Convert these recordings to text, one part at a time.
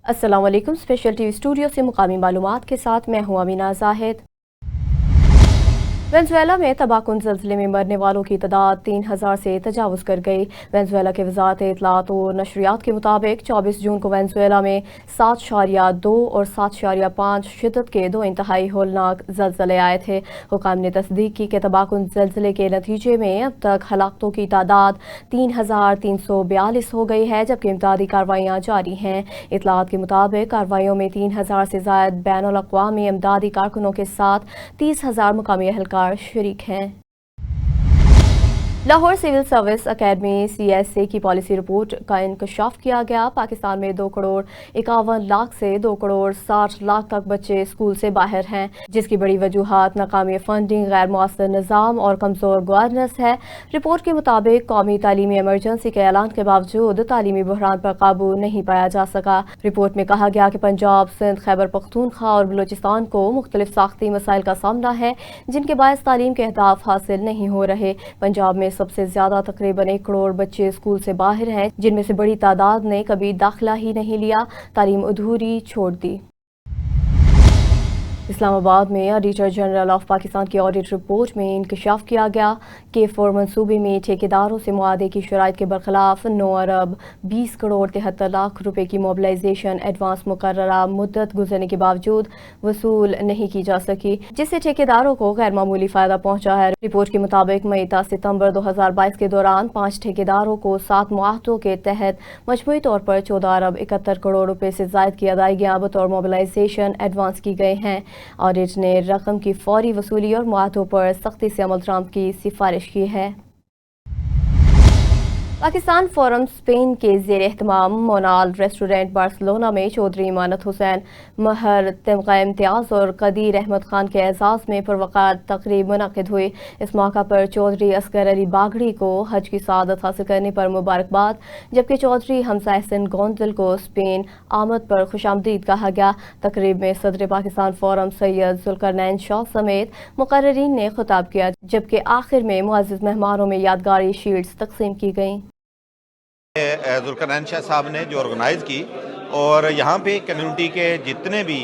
अस्सलाम वालेकुम। Special TV studio से मुकामी मालूमात के साथ मैं हूं अमीना जाहिद। वेनेजुएला में तबाहकुन ज़ल्ज़ले में मरने वालों की तादाद 3000 से तजावुज़ कर गई। वेनेजुएला के वज़ारत इत्तलात और नशरियात के मुताबिक 24 जून को वेनेजुएला में 7.2 और 7.5 शिद्दत के दो इंतहाई होलनाक ज़ल्ज़ले आए थे। हुकाम ने तस्दीक की कि तबाहकुन ज़ल्ज़ले के नतीजे में अब तक हलाकतों की तादाद 3342 हो गई है, जबकि इमदादी कार्रवाइयाँ जारी हैं। इत्तलात के मुताबिक कार्रवाइयों में 3000 से ज़ायद बैनुल अक़वामी इमदादी कारकुनों के साथ 30,000 मुकामी अहलकार शरीक हैं। Lahore civil service academy CSA की पॉलिसी रिपोर्ट का इंकशाफ किया गया। पाकिस्तान में 2 करोड़ 51 लाख से 2 करोड़ 60 लाख तक बच्चे स्कूल से बाहर हैं, जिसकी बड़ी वजूहात नाकामी फंडिंग, गैर मुअस्सर निज़ाम और कमज़ोर गवर्नेंस है। रिपोर्ट के मुताबिक कौमी तालीमी एमरजेंसी के ऐलान के बावजूद तालीमी बहरान पर काबू नहीं पाया जा सका। रिपोर्ट में कहा गया कि पंजाब, सिंध, खैबर पख्तूनख्वा और बलूचिस्तान को मुख्तलिफ साख्ती मसाइल का सामना है, जिनके बायस तालीम के अहदाफ हासिल नहीं हो रहे। पंजाब में सबसे ज्यादा तकरीबन 1 करोड़ बच्चे स्कूल से बाहर हैं, जिनमें से बड़ी तादाद ने कभी दाखिला ही नहीं लिया, तालीम अधूरी छोड़ दी। इस्लामाबाद में ऑडिटर जनरल ऑफ पाकिस्तान की ऑडिट रिपोर्ट में इंकशाफ किया गया कि फोर मंसूबे में ठेकेदारों से मुआहदे की शराइत के बरखिलाफ 9 अरब 20 करोड़ 73 लाख रुपए की मोबिलाइजेशन एडवांस मुकर्ररा मुद्दत गुजरने के बावजूद वसूल नहीं की जा सकी, जिससे ठेकेदारों को गैर मामूली फायदा पहुंचा है। रिपोर्ट के मुताबिक मई ता सितंबर 2022 के दौरान 5 ठेकेदारों को 7 मुआहदों के तहत मजमूई तौर पर 14 अरब 71 करोड़ रुपए से जायद की अदायगियां बतौर मोबिलाइजेशन एडवांस की गई हैं। ऑडिट ने रकम की फौरी वसूली और मुआहदों पर सख्ती से अमल दरामद की सिफारिश की है। पाकिस्तान फोरम स्पेन के ज़ेर एहतमाम मोनाल रेस्टोरेंट बार्सिलोना में चौधरी इमानत हुसैन महर तमगा इम्तियाज़ और कदीर अहमद खान के एजाज़ में पुरवकार तकरीब मुनक़िद हुई। इस मौका पर चौधरी असगर अली बागड़ी को हज की सआदत हासिल करने पर मुबारकबाद, जबकि चौधरी हमजा अहसन गोंदल को स्पेन आमद पर खुशामदीद कहा गया। तकरीब में सदर पाकिस्तान फोरम सैयद जुल्करनैन शाह समेत मुकर्ररीन ने खिताब किया, जबकि आखिर में मुअज़्ज़िज़ मेहमानों में यादगारी शील्ड्स तकसीम की गईं। जुल्करनैन शाह साहब ने जो ऑर्गेनाइज़ की, और यहाँ पे कम्युनिटी के जितने भी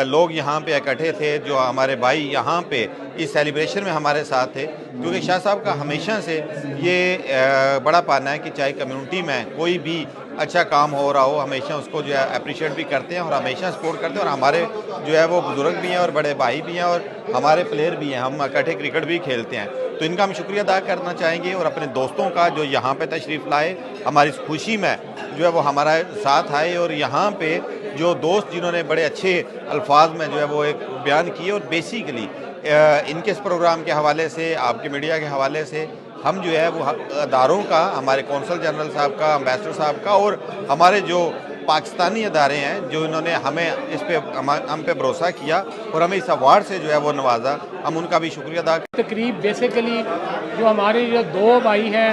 लोग यहाँ पे इकट्ठे थे, जो हमारे भाई यहाँ पे इस सेलिब्रेशन में हमारे साथ थे, क्योंकि शाह साहब का हमेशा से ये बड़ा पाना है कि चाहे कम्युनिटी में कोई भी अच्छा काम हो रहा हो, हमेशा उसको जो है अप्रिशिएट भी करते हैं और हमेशा सपोर्ट करते हैं। और हमारे जो है वो बुजुर्ग भी हैं और बड़े भाई भी हैं और हमारे प्लेयर भी हैं, हम इकट्ठे क्रिकेट भी खेलते हैं, तो इनका हम शुक्रिया अदा करना चाहेंगे। और अपने दोस्तों का जो यहाँ पे तशरीफ़ लाए, हमारी इस खुशी में जो है वो हमारा साथ आए, और यहाँ पे जो दोस्त जिन्होंने बड़े अच्छे अल्फाज में जो है वो एक बयान किए, और बेसिकली इनके इस प्रोग्राम के हवाले से, आपके मीडिया के हवाले से हम जो है वो अदारों का, हमारे कौंसल जनरल साहब का, एम्बेसडर साहब का, और हमारे जो पाकिस्तानी अदारे हैं जो इन्होंने हमें इस पे हम पे भरोसा किया और हमें इस अवार्ड से जो है वो नवाजा, हम उनका भी शुक्रिया अदा। तकरीब बेसिकली जो हमारे जो 2 भाई हैं,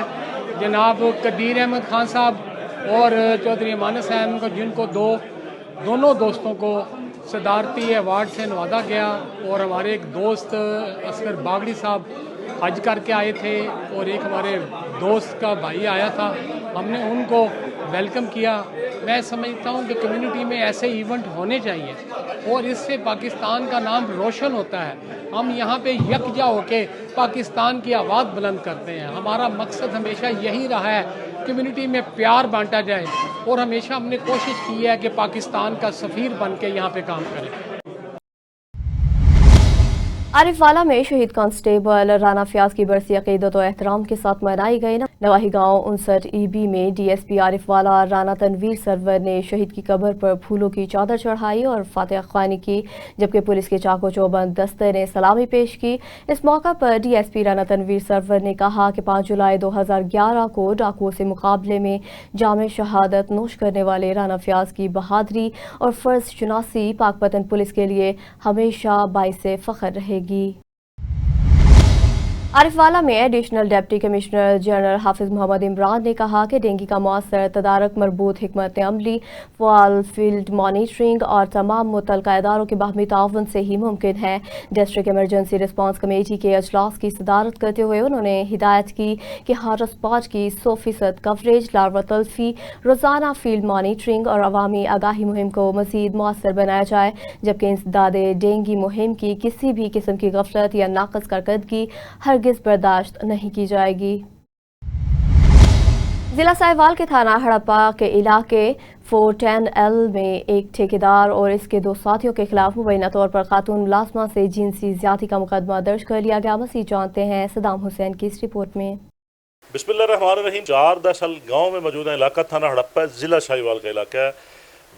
जनाब कदीर अहमद खान साहब और चौधरी इमानत हुसैन को, जिनको दोनों दोस्तों को सदारती अवार्ड से नवाजा गया, और हमारे एक दोस्त असगर बागड़ी साहब हज करके आए थे, और एक हमारे दोस्त का भाई आया था, हमने उनको वेलकम किया। मैं समझता हूँ कि कम्युनिटी में ऐसे इवेंट होने चाहिए और इससे पाकिस्तान का नाम रोशन होता है। हम यहाँ पे यकजा होके पाकिस्तान की आवाज़ बुलंद करते हैं। हमारा मकसद हमेशा यही रहा है, कम्युनिटी में प्यार बांटा जाए, और हमेशा हमने कोशिश की है कि पाकिस्तान का सफ़ीर बन के यहाँ पे काम करें। आरिफवाला में शहीद कांस्टेबल राना फयाज की बरसी अकीदत और एहतराम के साथ मनाई गई। नवाही गांव 59 EB में DSP आरिफवाला राना तनवीर सरवर ने शहीद की कब्र पर फूलों की चादर चढ़ाई और फातिहा ख्वानी की, जबकि पुलिस के चाको चौबंद दस्ते ने सलामी पेश की। इस मौका पर DSP राना तनवीर सरवर ने कहा कि 5 जुलाई 2011 को डाकुओं से मुकाबले में जामे शहादत नोश करने वाले राना फयाज की बहादुरी और फर्ज शुनासी पाकपतन पुलिस के लिए हमेशा बाइसे फख्र रहेगी। आरिफवाला में एडिशनल डिप्टी कमिश्नर जनरल हाफिज मोहम्मद इमरान ने कहा कि डेंगू का मौसर तदारक मरबूत हिकमत अमली फाल फील्ड मॉनिटरिंग और तमाम मुतल्लिका इदारों के बाहमी ताउन से ही मुमकिन है। डिस्ट्रिक्ट इमरजेंसी रिस्पांस कमेटी के अजलास की सदारत करते हुए उन्होंने हिदायत की कि हर स्पॉट की 100% कवरेज, लार्वा तल्फी, रोज़ाना फील्ड मॉनिटरिंग और अवामी आगाही मुहिम को मज़ीद मौसर बनाया जाए, जबकि इंसदादे डेंगू मुहिम की किसी भी किस्म की गफलत या नाकस कारकर्दगी हरगिज़ बर्दाश्त नहीं की जाएगी। जिला साहिवाल के थाना हड़प्पा के इलाके 410L में एक ठेकेदार और इसके 2 साथियों के खिलाफ मुबैना तौर पर खातून मुलाजमा से जिनसी ज्यादती का मुकदमा दर्ज कर लिया गया। मज़ीद जानते हैं सदाम हुसैन की इस रिपोर्ट में। बिस्मिल्लाहिर्रहमानिर्रहीम। 410L गाँव में मौजूद है। इलाका थाना हड़प्पा जिला शाहीवाल का इलाका है।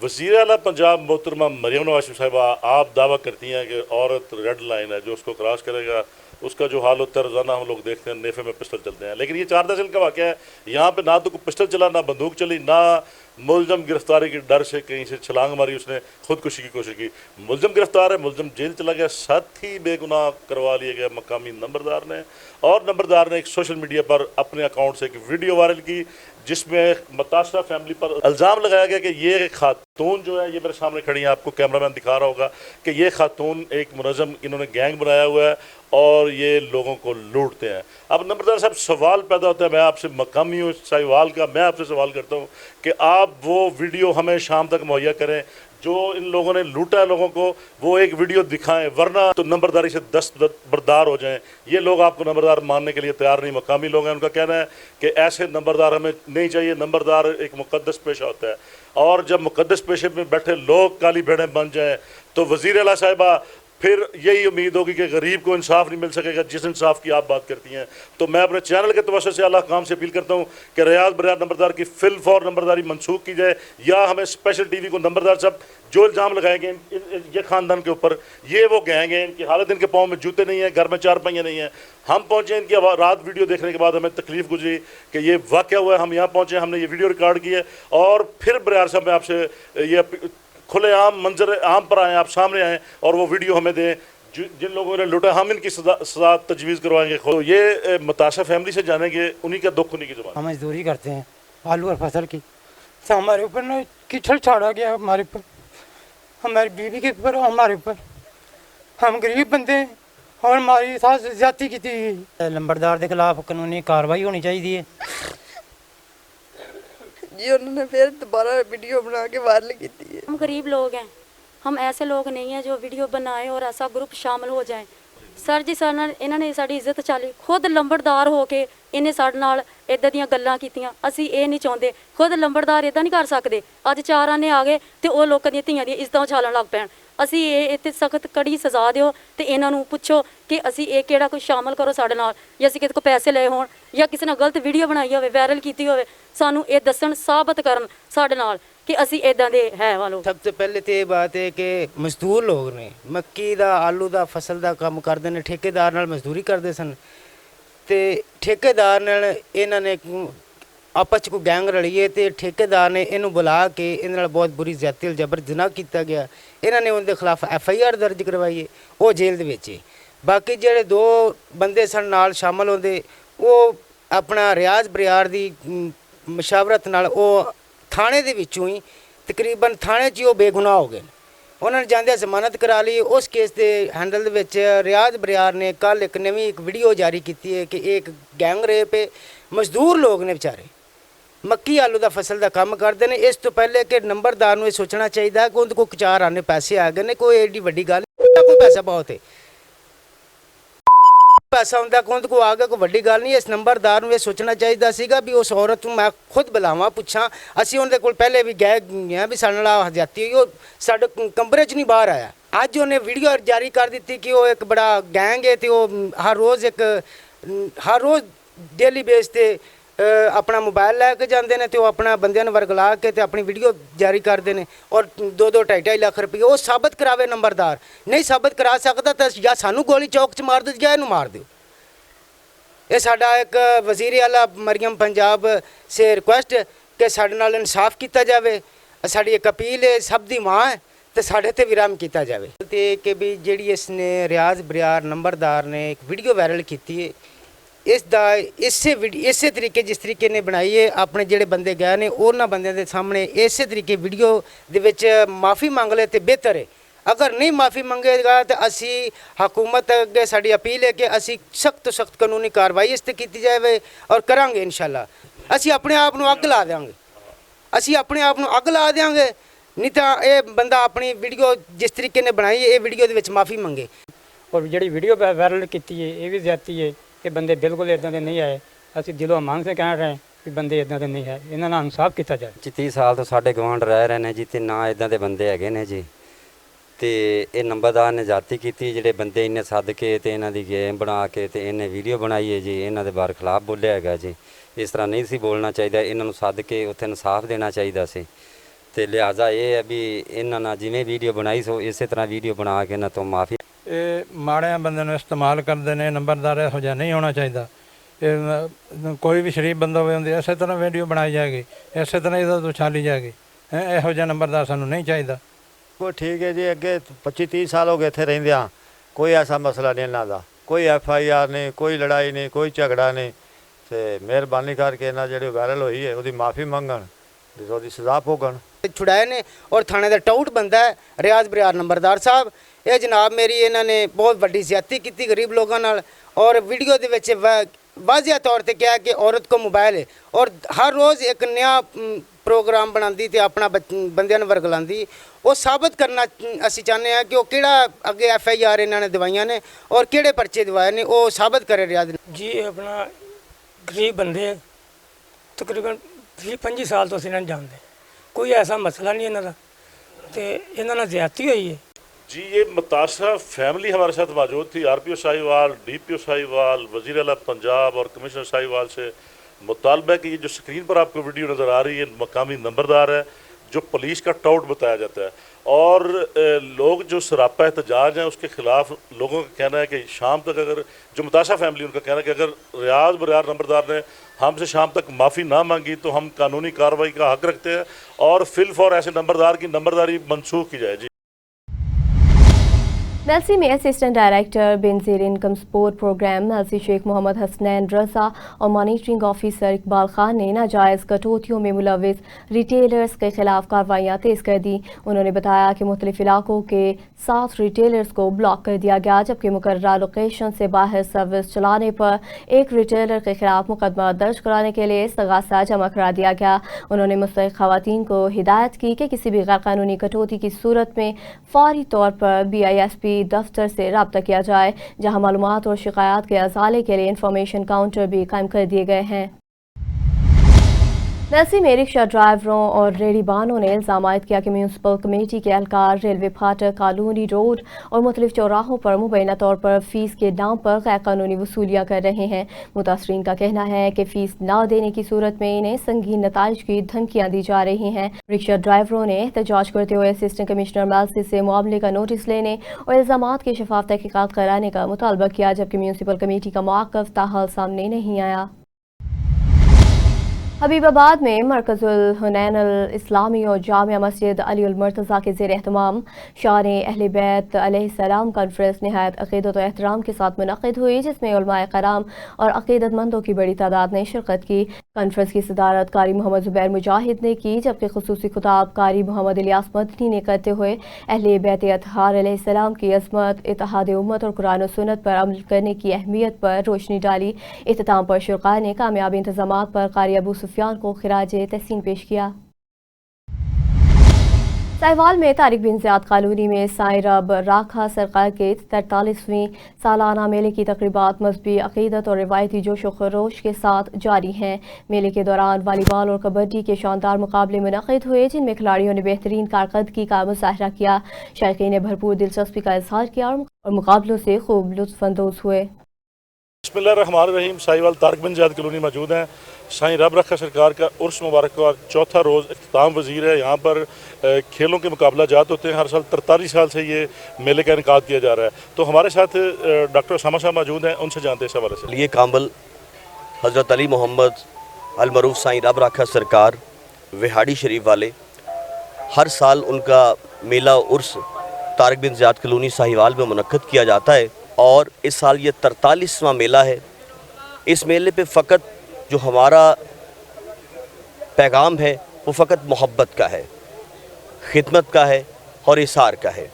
वज़ीर आला पंजाब मोहतरमा मरियम नवाज साहिबा आप दावा करती हैं कि औरत रेड लाइन है, जो उसको क्रॉस करेगा उसका जो हाल होता है रोज़ाना हम लोग देखते हैं, नेफे में पिस्टल चलते हैं। लेकिन ये 410L का वाक़या है। यहाँ पे ना तो कोई पिस्टल चला, ना बंदूक चली, ना मुलजम गिरफ्तारी के डर से कहीं से छलांग मारी, उसने खुदकुशी की कोशिश की। मुलजम गिरफ्तार है, मुलजम जेल चला गया, साथ ही बेगुनाह करवा लिया गया मकामी नंबरदार ने। और नंबरदार ने एक सोशल मीडिया पर अपने अकाउंट से एक वीडियो वायरल की जिसमें मुतासरा फैमिली पर इल्ज़ाम लगाया गया कि ये खातून जो है, ये मेरे सामने खड़ी है, आपको कैमरामैन दिखा रहा होगा कि ये खातून एक मुनज़्ज़म इन्होंने गैंग बनाया हुआ है और ये लोगों को लूटते हैं। अब नंबरदार साहब सवाल पैदा होता है, मैं आपसे मकामी हूँ साहिवाल का, मैं आपसे सवाल करता हूँ कि आप वो वीडियो हमें शाम तक मुहैया करें जो इन लोगों ने लूटा है लोगों को, वो एक वीडियो दिखाएं, वरना तो नंबरदारी से दस्तबरदार हो जाएं। ये लोग आपको नंबरदार मानने के लिए तैयार नहीं। मकामी लोग हैं, उनका कहना है कि ऐसे नंबरदार हमें नहीं चाहिए। नंबरदार एक मुक़द्दस पेशा होता है और जब मुक़द्दस पेशे में बैठे लोग काली भेड़ें बन जाएं तो वज़ीर आला साहिबा फिर यही उम्मीद होगी कि गरीब को इंसाफ नहीं मिल सकेगा, जिस इंसाफ की आप बात करती हैं। तो मैं अपने चैनल के तवज्जो से आला काम से अपील करता हूँ कि रियाज बरियार नंबरदार की फिल फॉर नंबरदारी मनसूख की जाए, या हमें स्पेशल टीवी को नंबरदार साहब जो इल्ज़ाम लगाए गए ये ख़ानदान के ऊपर, ये वो गैंग हैं, इनकी हालत, इनके पाँव में जूते नहीं हैं, घर में 4 पहिए नहीं हैं। हम पहुँचे, इनकी रात वीडियो देखने के बाद हमें तकलीफ़ गुजरी कि ये वाक़या हुआ है। हम यहाँ पहुँचे, हमने ये वीडियो रिकॉर्ड की है और फिर बरियार साहब मैं आपसे ये खुले आम मंजर आम पर आएँ, आप सामने आएँ और वो वीडियो हमें दें जिन लोगों ने लूटा, हम इनकी सजा तजवीज़ करवाएंगे। तो ये मुतासर फैमिली से जानेंगे, उन्हीं का दुख उन्हीं की ज़बान। हम मजदूरी करते हैं आलू और फसल की, तो हमारे ऊपर ना कीचड़ छाड़ा गया, हमारे ऊपर, हमारी बीवी के ऊपर, हमारे ऊपर। हम गरीब बंदे हैं और हमारी साथ ज्यादती की थी। नंबरदार के खिलाफ कानूनी कार्रवाई होनी चाहिए जी। उन्होंने फिर दोबारा वीडियो बना के वायरल की थी। हम गरीब लोग हैं, हम ऐसे लोग नहीं हैं जो वीडियो बनाए और ऐसा ग्रुप शामिल हो जाए। सर जी सर इन्होंने साड़ी इज्जत चाली, खुद लंबड़दार हो के इन्हें साडे नाल इदां दीयां गल्लां कीतियां। असीं ये नहीं चाहुंदे, खुद लंबड़दार इदां नहीं कर सकदे। अज 4 आने आ गए तो वो लोगों दी धीआं दी इज्जतां उछालन लग पैण। असीं इत्थे सख्त कड़ी सज़ा दिओ ते इन्हां नूं पुछो कि असीं ये किहड़ा कुछ शामिल करो साडे नाल, या असीं किसी को पैसे लए होण या किसी ने गलत वीडियो बनाई होवे, वायरल कीती होवे, सानूं ये दस्सण, साबित करन साडे नाल कि असी इदां दे है वालों। सबसे पहले तो ये बात है कि मजदूर लोग ने मक्की दा आलू दा फसल दा काम करते हैं, ठेकेदार नाल मजदूरी करते सन, तो ठेकेदार नाल इन्हां ने आपस को गैंग रली है, तो ठेकेदार ने इन्हू बुला के इन्हां नाल बहुत बुरी ज्यादती जबर जिना किया गया। इन्हां ने उनके खिलाफ FIR दर्ज करवाई है, वो जेल दे विच है। बाकी ਜਿਹੜੇ 2 ਬੰਦੇ ਸਨ ਨਾਲ ਸ਼ਾਮਲ ਹੁੰਦੇ, ਉਹ ਆਪਣਾ ਰਿਆਜ਼ ਬਰਿਆਰ ਦੀ ਮਸ਼ਾਵਰਤ ਨਾਲ ਉਹ थाने ਦੇ ਵਿੱਚੋਂ ਹੀ ਤਕਰੀਬਨ ਥਾਣੇ 'ਚ ਉਹ ਬੇਗੁਨਾਹ ਹੋ ਗਏ। ਉਹਨਾਂ ਨੇ ਜਾਂਦੇ ਜ਼ਮਾਨਤ ਕਰਾ ਲਈ। ਉਸ ਕੇਸ ਦੇ ਹੈਂਡਲ ਦੇ ਵਿੱਚ ਰਿਆਜ਼ ਬਰਿਆਰ ਨੇ ਕੱਲ ਇੱਕ ਵੀਡੀਓ ਜਾਰੀ ਕੀਤੀ ਹੈ ਕਿ ਇੱਕ ਗੈਂਗ ਰੇਪ ਹੈ। ਮਜ਼ਦੂਰ ਲੋਕ ਨੇ ਵਿਚਾਰੇ ਮੱਕੀ ਆਲੂ ਦਾ ਫਸਲ ਦਾ ਕੰਮ ਕਰਦੇ ਨੇ। ਇਸ ਤੋਂ ਪਹਿਲੇ ਕਿ ਨੰਬਰਦਾਰ ਨੂੰ ਇਹ ਸੋਚਣਾ ਚਾਹੀਦਾ ਕਿ ਉਹਦੇ ਕੋਲ 4 ਆਨੇ ਪੈਸੇ ਆ ਗਏ ਨੇ, ਕੋਈ ਏਡੀ ਵੱਡੀ ਗੱਲ ਨਹੀਂ, ਕੋਈ ਪੈਸਾ ਬਹੁਤ ਹੈ, पैसा होंदा कौन को आ गया, कोई वड्डी गल नहीं। इस नंबरदार नूं ये सोचना चाहिए सीगा भी उस औरत नूं मैं खुद बुलावां, पुछां। असीं उहदे कोल पहले भी गए हैं भी साडे नाल ज्यादती होई, वो साडे कमरे च नहीं बाहर आया। अज उन्हें वीडियो जारी कर दी कि वो एक बड़ा गैंग है, तो हर रोज़ डेली बेस ते अपना मोबाइल लैके जाते हैं, तो अपना बंदियां नूं वरगला के ते अपनी वीडियो जारी करते हैं और 2-2 2.5 लाख रुपये वो साबित करावे। नंबरदार नहीं साबित करा सकता तो या सानू गोली चौक च मार दो या इनू मार दो। ये साडा एक वज़ीर आला मरियम पंजाब से रिक्वेस्ट कि साडे नाल इंसाफ किया जाए। साडी एक अपील है, सब दी माँ है तो साढ़े ते भी रहम किया जाए। तो कि भी जी इसने रियाज बरियार नंबरदार ने एक वीडियो वायरल की है, ਇਸੇ ਤਰੀਕੇ ਜਿਸ ਤਰੀਕੇ ਨੇ ਬਣਾਈ ਹੈ, ਆਪਣੇ ਜਿਹੜੇ ਬੰਦੇ ਗਏ ਨੇ ਉਹਨਾਂ ਬੰਦਿਆਂ ਦੇ ਸਾਹਮਣੇ ਇਸੇ ਤਰੀਕੇ ਵੀਡੀਓ ਦੇ ਵਿੱਚ ਮਾਫੀ ਮੰਗ ਲੈ ਤੇ ਬਿਹਤਰ ਹੈ। ਅਗਰ ਨਹੀਂ ਮਾਫੀ ਮੰਗੇਗਾ ਤਾਂ ਅਸੀਂ ਹਕੂਮਤ ਅੱਗੇ ਸਾਡੀ ਅਪੀਲ ਹੈ ਕਿ ਅਸੀਂ ਸਖਤ ਤੋਂ ਸਖਤ ਕਾਨੂੰਨੀ ਕਾਰਵਾਈ ਇਸ 'ਤੇ ਕੀਤੀ ਜਾਵੇ ਔਰ ਕਰਾਂਗੇ ਇਨਸ਼ਾਅੱਲਾ। ਅਸੀਂ ਆਪਣੇ ਆਪ ਨੂੰ ਅੱਗ ਲਾ ਦੇਵਾਂਗੇ, ਨਹੀਂ ਤਾਂ ਇਹ ਬੰਦਾ ਆਪਣੀ ਵੀਡੀਓ ਜਿਸ ਤਰੀਕੇ ਨੇ ਬਣਾਈ ਇਹ ਵੀਡੀਓ ਦੇ ਵਿੱਚ ਮਾਫੀ ਮੰਗੇ। ਔਰ ਜਿਹੜੀ ਵੀਡੀਓ ਵਾਇਰਲ ਕੀਤੀ ਹੈ ਇਹ ਵੀ ਜ਼ਿਆਦਤੀ ਹੈ। ਇਹ ਬੰਦੇ ਬਿਲਕੁਲ ਇਦਾਂ ਦੇ ਨਹੀਂ ਆਏ। ਅਸੀਂ ਦਿਲੋਂ ਮਨ ਸੇ ਕਹਿ ਰਹੇ ਕਿ ਬੰਦੇ ਇਦਾਂ ਦੇ ਨਹੀਂ ਹੈ, ਇਹਨਾਂ ਨਾਲ ਇਨਸਾਫ ਕੀਤਾ ਜਾਏ। 30 ਸਾਲ ਤੋਂ ਸਾਡੇ ਗਵਾਂਢ ਰਹਿ ਰਹੇ ਨੇ ਜੀ, ਤੇ ਨਾ ਇਦਾਂ ਦੇ ਬੰਦੇ ਹੈਗੇ ਨੇ ਜੀ। ਤੇ ਇਹ ਨੰਬਰਦਾਰ ਨੇ ਜਾਤੀ ਕੀਤੀ, ਜਿਹੜੇ ਬੰਦੇ ਇਹਨੇ ਸੱਦ ਕੇ ਤੇ ਇਹਨਾਂ ਦੀ ਗੇਮ ਬਣਾ ਕੇ ਤੇ ਇਹਨੇ ਵੀਡੀਓ ਬਣਾਈ ਹੈ ਜੀ, ਇਹਨਾਂ ਦੇ ਬਾਰੇ ਖਿਲਾਫ ਬੋਲਿਆ ਹੈਗਾ ਜੀ। ਇਸ ਤਰ੍ਹਾਂ ਨਹੀਂ ਸੀ ਬੋਲਣਾ ਚਾਹੀਦਾ, ਇਹਨਾਂ ਨੂੰ ਸੱਦ ਕੇ ਉੱਥੇ ਇਨਸਾਫ ਦੇਣਾ ਚਾਹੀਦਾ ਸੀ। ਤੇ ਲਿਹਾਜ਼ਾ ਇਹ ਹੈ ਵੀ ਇਹਨਾਂ ਨਾਲ ਜਿਵੇਂ ਵੀਡੀਓ ਬਣਾਈ ਸੋ ਇਸੇ ਤਰ੍ਹਾਂ ਵੀਡੀਓ ਬਣਾ ਕੇ ਇਹਨਾਂ ਤੋਂ ਮਾਫੀ। ਇਹ ਮਾੜਿਆਂ ਬੰਦੇ ਨੂੰ ਇਸਤੇਮਾਲ ਕਰਦੇ ਨੇ, ਨੰਬਰਦਾਰ ਇਹੋ ਜਿਹਾ ਨਹੀਂ ਹੋਣਾ ਚਾਹੀਦਾ। ਇਹ ਕੋਈ ਵੀ ਸ਼ਰੀਫ ਬੰਦਾ ਹੋਵੇ ਹੁੰਦੀ ਇਸੇ ਤਰ੍ਹਾਂ ਵੀਡੀਓ ਬਣਾਈ ਜਾਏਗੀ, ਇਸੇ ਤਰ੍ਹਾਂ ਇਹਦਾ ਤੋਂ ਛਾਲੀ ਜਾਏਗੀ। ਇਹੋ ਜਿਹਾ ਨੰਬਰਦਾਰ ਸਾਨੂੰ ਨਹੀਂ ਚਾਹੀਦਾ। ਕੋਈ ਠੀਕ ਹੈ ਜੀ, ਅੱਗੇ 25-30 ਸਾਲ ਹੋ ਗਏ ਇੱਥੇ ਰਹਿੰਦਿਆਂ, ਕੋਈ ਐਸਾ ਮਸਲਾ ਨਹੀਂ ਇਹਨਾਂ ਦਾ, ਕੋਈ FIR ਨਹੀਂ, ਕੋਈ ਲੜਾਈ ਨਹੀਂ, ਕੋਈ ਝਗੜਾ ਨਹੀਂ। ਤੇ ਮਿਹਰਬਾਨੀ ਕਰਕੇ ਇਹਨਾਂ ਜਿਹੜੀ ਵਾਇਰਲ ਹੋਈ ਹੈ ਉਹਦੀ ਮਾਫੀ ਮੰਗਣ ਤੇ ਉਹਦੀ ਸਜ਼ਾ ਭੋਗਣ। ਛੁਡਾਏ ਨੇ ਔਰ ਥਾਣੇ ਦਾ ਟਾਊਟ ਬੰਦਾ ਹੈ ਰਿਆਜ਼ ਬਰਿਆਰ ਨੰਬਰਦਾਰ ਸਾਹਿਬ। ਇਹ ਜਨਾਬ ਮੇਰੀ ਇਹਨਾਂ ਨੇ ਬਹੁਤ ਵੱਡੀ ਜ਼ਿਆਦਤੀ ਕੀਤੀ ਗਰੀਬ ਲੋਕਾਂ ਨਾਲ। ਔਰ ਵੀਡੀਓ ਦੇ ਵਿੱਚ ਵਾਜ਼ਿਆ ਤੌਰ ਤੇ ਕਿਹਾ ਕਿ ਔਰਤ ਕੋ ਮੋਬਾਈਲ ਹੈ ਔਰ ਹਰ ਰੋਜ਼ ਇੱਕ ਨया ਪ੍ਰੋਗਰਾਮ ਬਣਾਉਂਦੀ ਤੇ ਆਪਣਾ ਬੰਦਿਆਂ ਨੂੰ ਵਰਗਲਾਉਂਦੀ। ਉਹ ਸਾਬਤ ਕਰਨਾ ਅਸੀਂ ਚਾਹੁੰਦੇ ਹਾਂ ਕਿ ਉਹ ਕਿਹੜਾ ਅੱਗੇ FIR ਇਹਨਾਂ ਨੇ ਦਵਾਈਆਂ ਨੇ ਔਰ ਕਿਹੜੇ ਪਰਚੇ ਦਵਾਏ ਨੇ, ਉਹ ਸਾਬਤ ਕਰੇ ਰਿਆਜ਼ ਜੀ। ਆਪਣਾ ਗਰੀਬ ਬੰਦੇ ਤਕਰੀਬਨ 20-25 ਸਾਲ ਤੋਂ ਅਸੀਂ ਇਹਨਾਂ ਨੂੰ ਜਾਣਦੇ, ਕੋਈ ਐਸਾ ਮਸਲਾ नहीं ਇਹਨਾਂ ਦਾ ਤੇ ਇਹਨਾਂ ਨਾਲ ਜ਼ਿਆਦਤੀ ਹੋਈ है जी। ये मुतासरा फैमिली हमारे साथ मौजूद थी। RPO साहिवाल, DPO साहिवाल, वज़ीर आला पंजाब और कमिश्नर साहिवाल से मुतालबा है कि ये जो स्क्रीन पर आपको वीडियो नज़र आ रही है मकामी नंबरदार है जो पुलिस का टाउट बताया जाता है। और लोग जो सरापा एहतजाज हैं उसके ख़िलाफ़ लोगों का कहना है कि शाम तक अगर जो मुतासरा फैमिली उनका कहना है कि अगर रियाज बरियार नंबरदार ने हमसे शाम तक माफ़ी ना मांगी तो हम कानूनी कार्रवाई का हक़ रखते हैं और फिल फॉर ऐसे नंबरदार की नंबरदारी मनसूख की जाए। जी। मेलसी में assistant director Benazir income support programme Mailsi Shaikh Muhammad Hasnain Raza और मॉनिटरिंग ऑफिसर इकबाल खान ने नाजायज़ कटौतियों में मुलविस रिटेलर्स के खिलाफ कार्रवाइयाँ तेज़ कर दी। उन्होंने बताया कि मुख्तलिफ इलाकों के 7 रिटेलर्स को ब्लॉक कर दिया गया, जबकि मुकर्ररा लोकेशन से बाहर सर्विस चलाने पर एक रिटेलर के खिलाफ मुकदमा दर्ज कराने के लिए इस्तग़ासा जमा करा दिया गया। उन्होंने मुस्तहिक़ ख़वातीन को हिदायत की कि किसी भी गैर कानूनी कटौती की सूरत में फौरी तौर पर BISP दफ्तर से रब्ता किया जाए, जहां मालूमात और शिकायत के अजाले के लिए इंफॉर्मेशन काउंटर भी कायम कर दिए गए हैं। मेलसी में रिक्शा ड्राइवरों और रेहड़ीबानों ने इल्ज़ाम आयद किया कि म्यूनसिपल कमेटी के एहलकार रेलवे फाटक, कॉलोनी रोड और मुख्तलिफ चौराहों पर मुबैना तौर पर फ़ीस के नाम पर गैर कानूनी वसूलियाँ कर रहे हैं। मुतासरीन का कहना है कि फ़ीस न देने की सूरत में इन्हें संगीन नताइज की धमकियाँ दी जा रही हैं। रिक्शा ड्राइवरों ने एहतजाज करते हुए असिस्टेंट कमिश्नर मेलसी से मामले का नोटिस लेने और इल्ज़ामात की शफाफ तहकीकात कराने का मुतालबा किया, जबकि म्यूनसिपल कमेटी का मौक़िफ़ ताहाल सामने नहीं आया। हबीबाबाद में मरकज़ुल हुनैन अल इस्लामी और जामिया मस्जिद अली उल मर्तज़ा के ज़ेर एहतमाम शान अहले बैत अलैहिस्सलाम कॉन्फ्रेंस नहायत अक़ीदत और एहतराम के साथ मुनक़िद हुई, जिसमें उलमाए कराम और अक़ीदतमंदों की बड़ी तादाद ने शिरकत की। कॉन्फ्रेंस की सदारत कारी मोहम्मद ज़ुबैर मुजाहिद ने की, जबकि ख़ुसूसी खुताब कारी मोहम्मद इलियास मदनी ने करते हुए अहले बैत अतहार अलैहिस्सलाम की अज़मत, इत्तेहाद उम्मत और कुरान और सुन्नत पर अमल करने की अहमियत पर रोशनी डाली। इख्तिताम पर शुरका ने कामयाब इंतज़ामात पर कारी अबू सुफियान को खिराजे तहसीन पेश किया। साहिवाल में तारिक बिन ज़ियाद कॉलोनी में साईं रब राखा सरकार के 43वीं सालाना मेले की तकरीबात मज़हबी अक़ीदत और रिवायती जोश व खरोश के साथ जारी हैं। मेले के दौरान वॉलीबॉल और कबड्डी के शानदार मुकाबले मुनक़िद हुए, जिनमें खिलाड़ियों ने बेहतरीन कारकर्दगी का मुज़ाहरा किया। शायकीन ने भरपूर दिलचस्पी का इज़हार किया और मुकाबलों से खूब लुत्फ़अंदोज़ हुए। बिस्मिल्लाहिर्रहमानिर्रहीम। साहिवाल तारिक बिन ज़ियाद कॉलोनी मौजूद हैं। साईं रब रखा सरकार का उर्स मुबारक का चौथा रोज़ इख्तिताम वज़ीर है। यहाँ पर खेलों के मुकाबला जात होते हैं। हर साल 43 साल से ये मेले का इनकाद किया जा रहा है। तो हमारे साथ डॉक्टर उसामा साहब मौजूद हैं, उनसे जानते हैं इस हवाले से। ये कामल हज़रत अली मोहम्मद अल मरूफ साईं रब रखा सरकार विहाड़ी शरीफ वाले, हर साल उनका मेला उर्स तारिक बिन ज़ियाद कॉलोनी साहिवाल में मुनक्किद किया जाता है और इस साल ये 43वां मेला है। इस मेले पे फ़कत जो हमारा पैगाम है वो फ़कत मोहब्बत का है, खिदमत का है और इसार का है।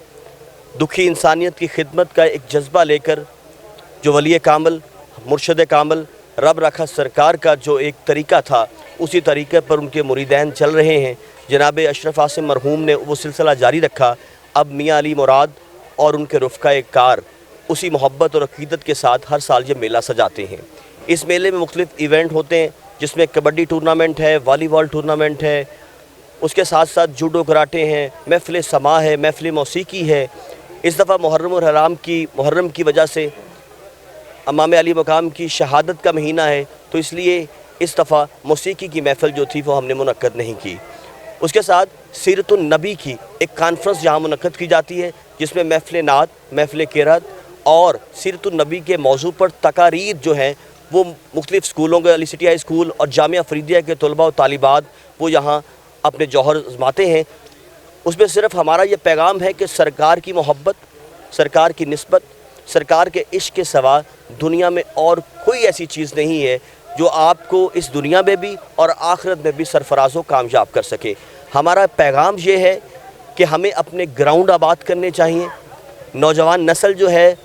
दुखी इंसानियत की खिदमत का एक जज्बा लेकर जो वली कामिल, मुर्शद कामिल, रब रखा सरकार का जो एक तरीक़ा था, उसी तरीक़े पर उनके मुरीदैन चल रहे हैं। जनाब अशरफ आसिम मरहूम ने वो सिलसिला जारी रखा। अब मियाँ अली मुराद और उनके रफ़क़ाए कार उसी मोहब्बत और अक़ीदत के साथ हर साल ये मेला सजाते हैं। इस मेले में मुख्तलिफ़ इवेंट होते हैं, जिसमें कबड्डी टूर्नामेंट है, वॉलीबॉल टूर्नामेंट है, उसके साथ साथ जूडो कराटे हैं, महफ़िल समा है, महफ़िल मौसीकी है। इस दफ़ा मुहर्रम की वजह से इमाम अली मकाम की शहादत का महीना है, तो इसलिए इस दफ़ा मौसीकी की महफ़िल जो थी वो हमने मुनक्कद नहीं की। उसके साथ सीरतुन नबी की एक कॉन्फ्रेंस यहाँ मुनक्कद की जाती है, जिसमें महफ़िल नात, महफ़िल क़िरात और सीरतुन नबी के मौजू पर तकारीर जो हैं वो मुख्तलिफ़ स्कूलों के, अली सिटी हाई स्कूल और जामिया फ़रीदिया के तलबा और तालिबात वो यहाँ अपने जौहर आज़माते हैं। उसमें सिर्फ़ हमारा ये पैगाम है कि सरकार की मोहब्बत, सरकार की निस्बत, सरकार के इश्क के सिवा दुनिया में और कोई ऐसी चीज़ नहीं है जो आपको इस दुनिया में भी और आखिरत में भी सरफराज व कामयाब कर सके। हमारा पैगाम ये है कि हमें अपने ग्राउंड आबाद करने चाहिए। नौजवान नस्ल जो है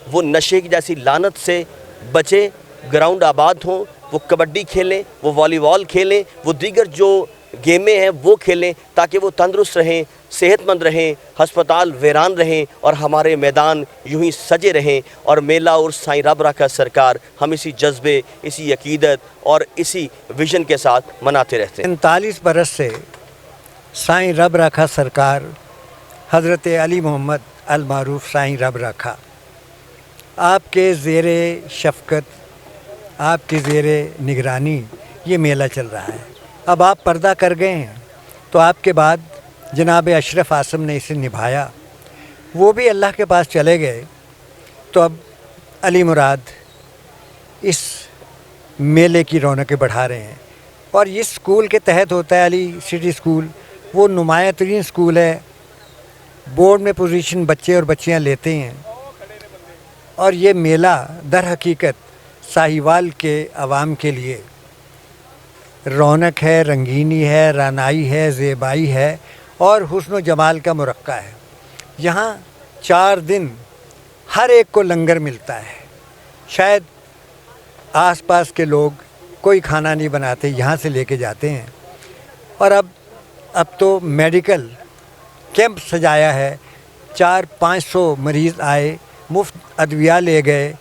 वो नशे की जैसी लानत से बचे, ग्राउंड आबाद हों, वो कबड्डी खेलें, वो वॉलीबॉल खेलें, वो दीगर जो गेमें हैं वो खेलें, ताकि वो तंदुरुस्त रहें, सेहतमंद रहें, हस्पताल वीरान रहें और हमारे मैदान यूं ही सजे रहें। और मेला और साईं रब रखा सरकार हम इसी जज्बे, इसी अकीदत और इसी विजन के साथ मनाते रहते हैं। 45 बरस से साईं रब रखा सरकार हज़रत अली मोहम्मद अल मारूफ साईं रब रखा आपके ज़ेरे शफ़क़त, आपके ज़ेरे निगरानी ये मेला चल रहा है। अब आप पर्दा कर गए हैं, तो आपके बाद जनाब अशरफ आसिम ने इसे निभाया, वो भी अल्लाह के पास चले गए, तो अब अली मुराद इस मेले की रौनकें बढ़ा रहे हैं। और इस स्कूल के तहत होता है अली सिटी स्कूल, वो नुमाया तरीन स्कूल है, बोर्ड में पोजीशन बच्चे और बच्चियां लेते हैं। और ये मेला दर हकीकत साहिवाल के अवाम के लिए रौनक है, रंगीनी है, रानाई है, ज़ेबाई है और हुस्न जमाल का मुरक्का है। यहाँ 4 दिन हर एक को लंगर मिलता है। शायद आसपास के लोग कोई खाना नहीं बनाते, यहाँ से लेके जाते हैं। और अब तो मेडिकल कैंप सजाया है, 400-500 मरीज़ आए, मुफ्त अदविया ले गए,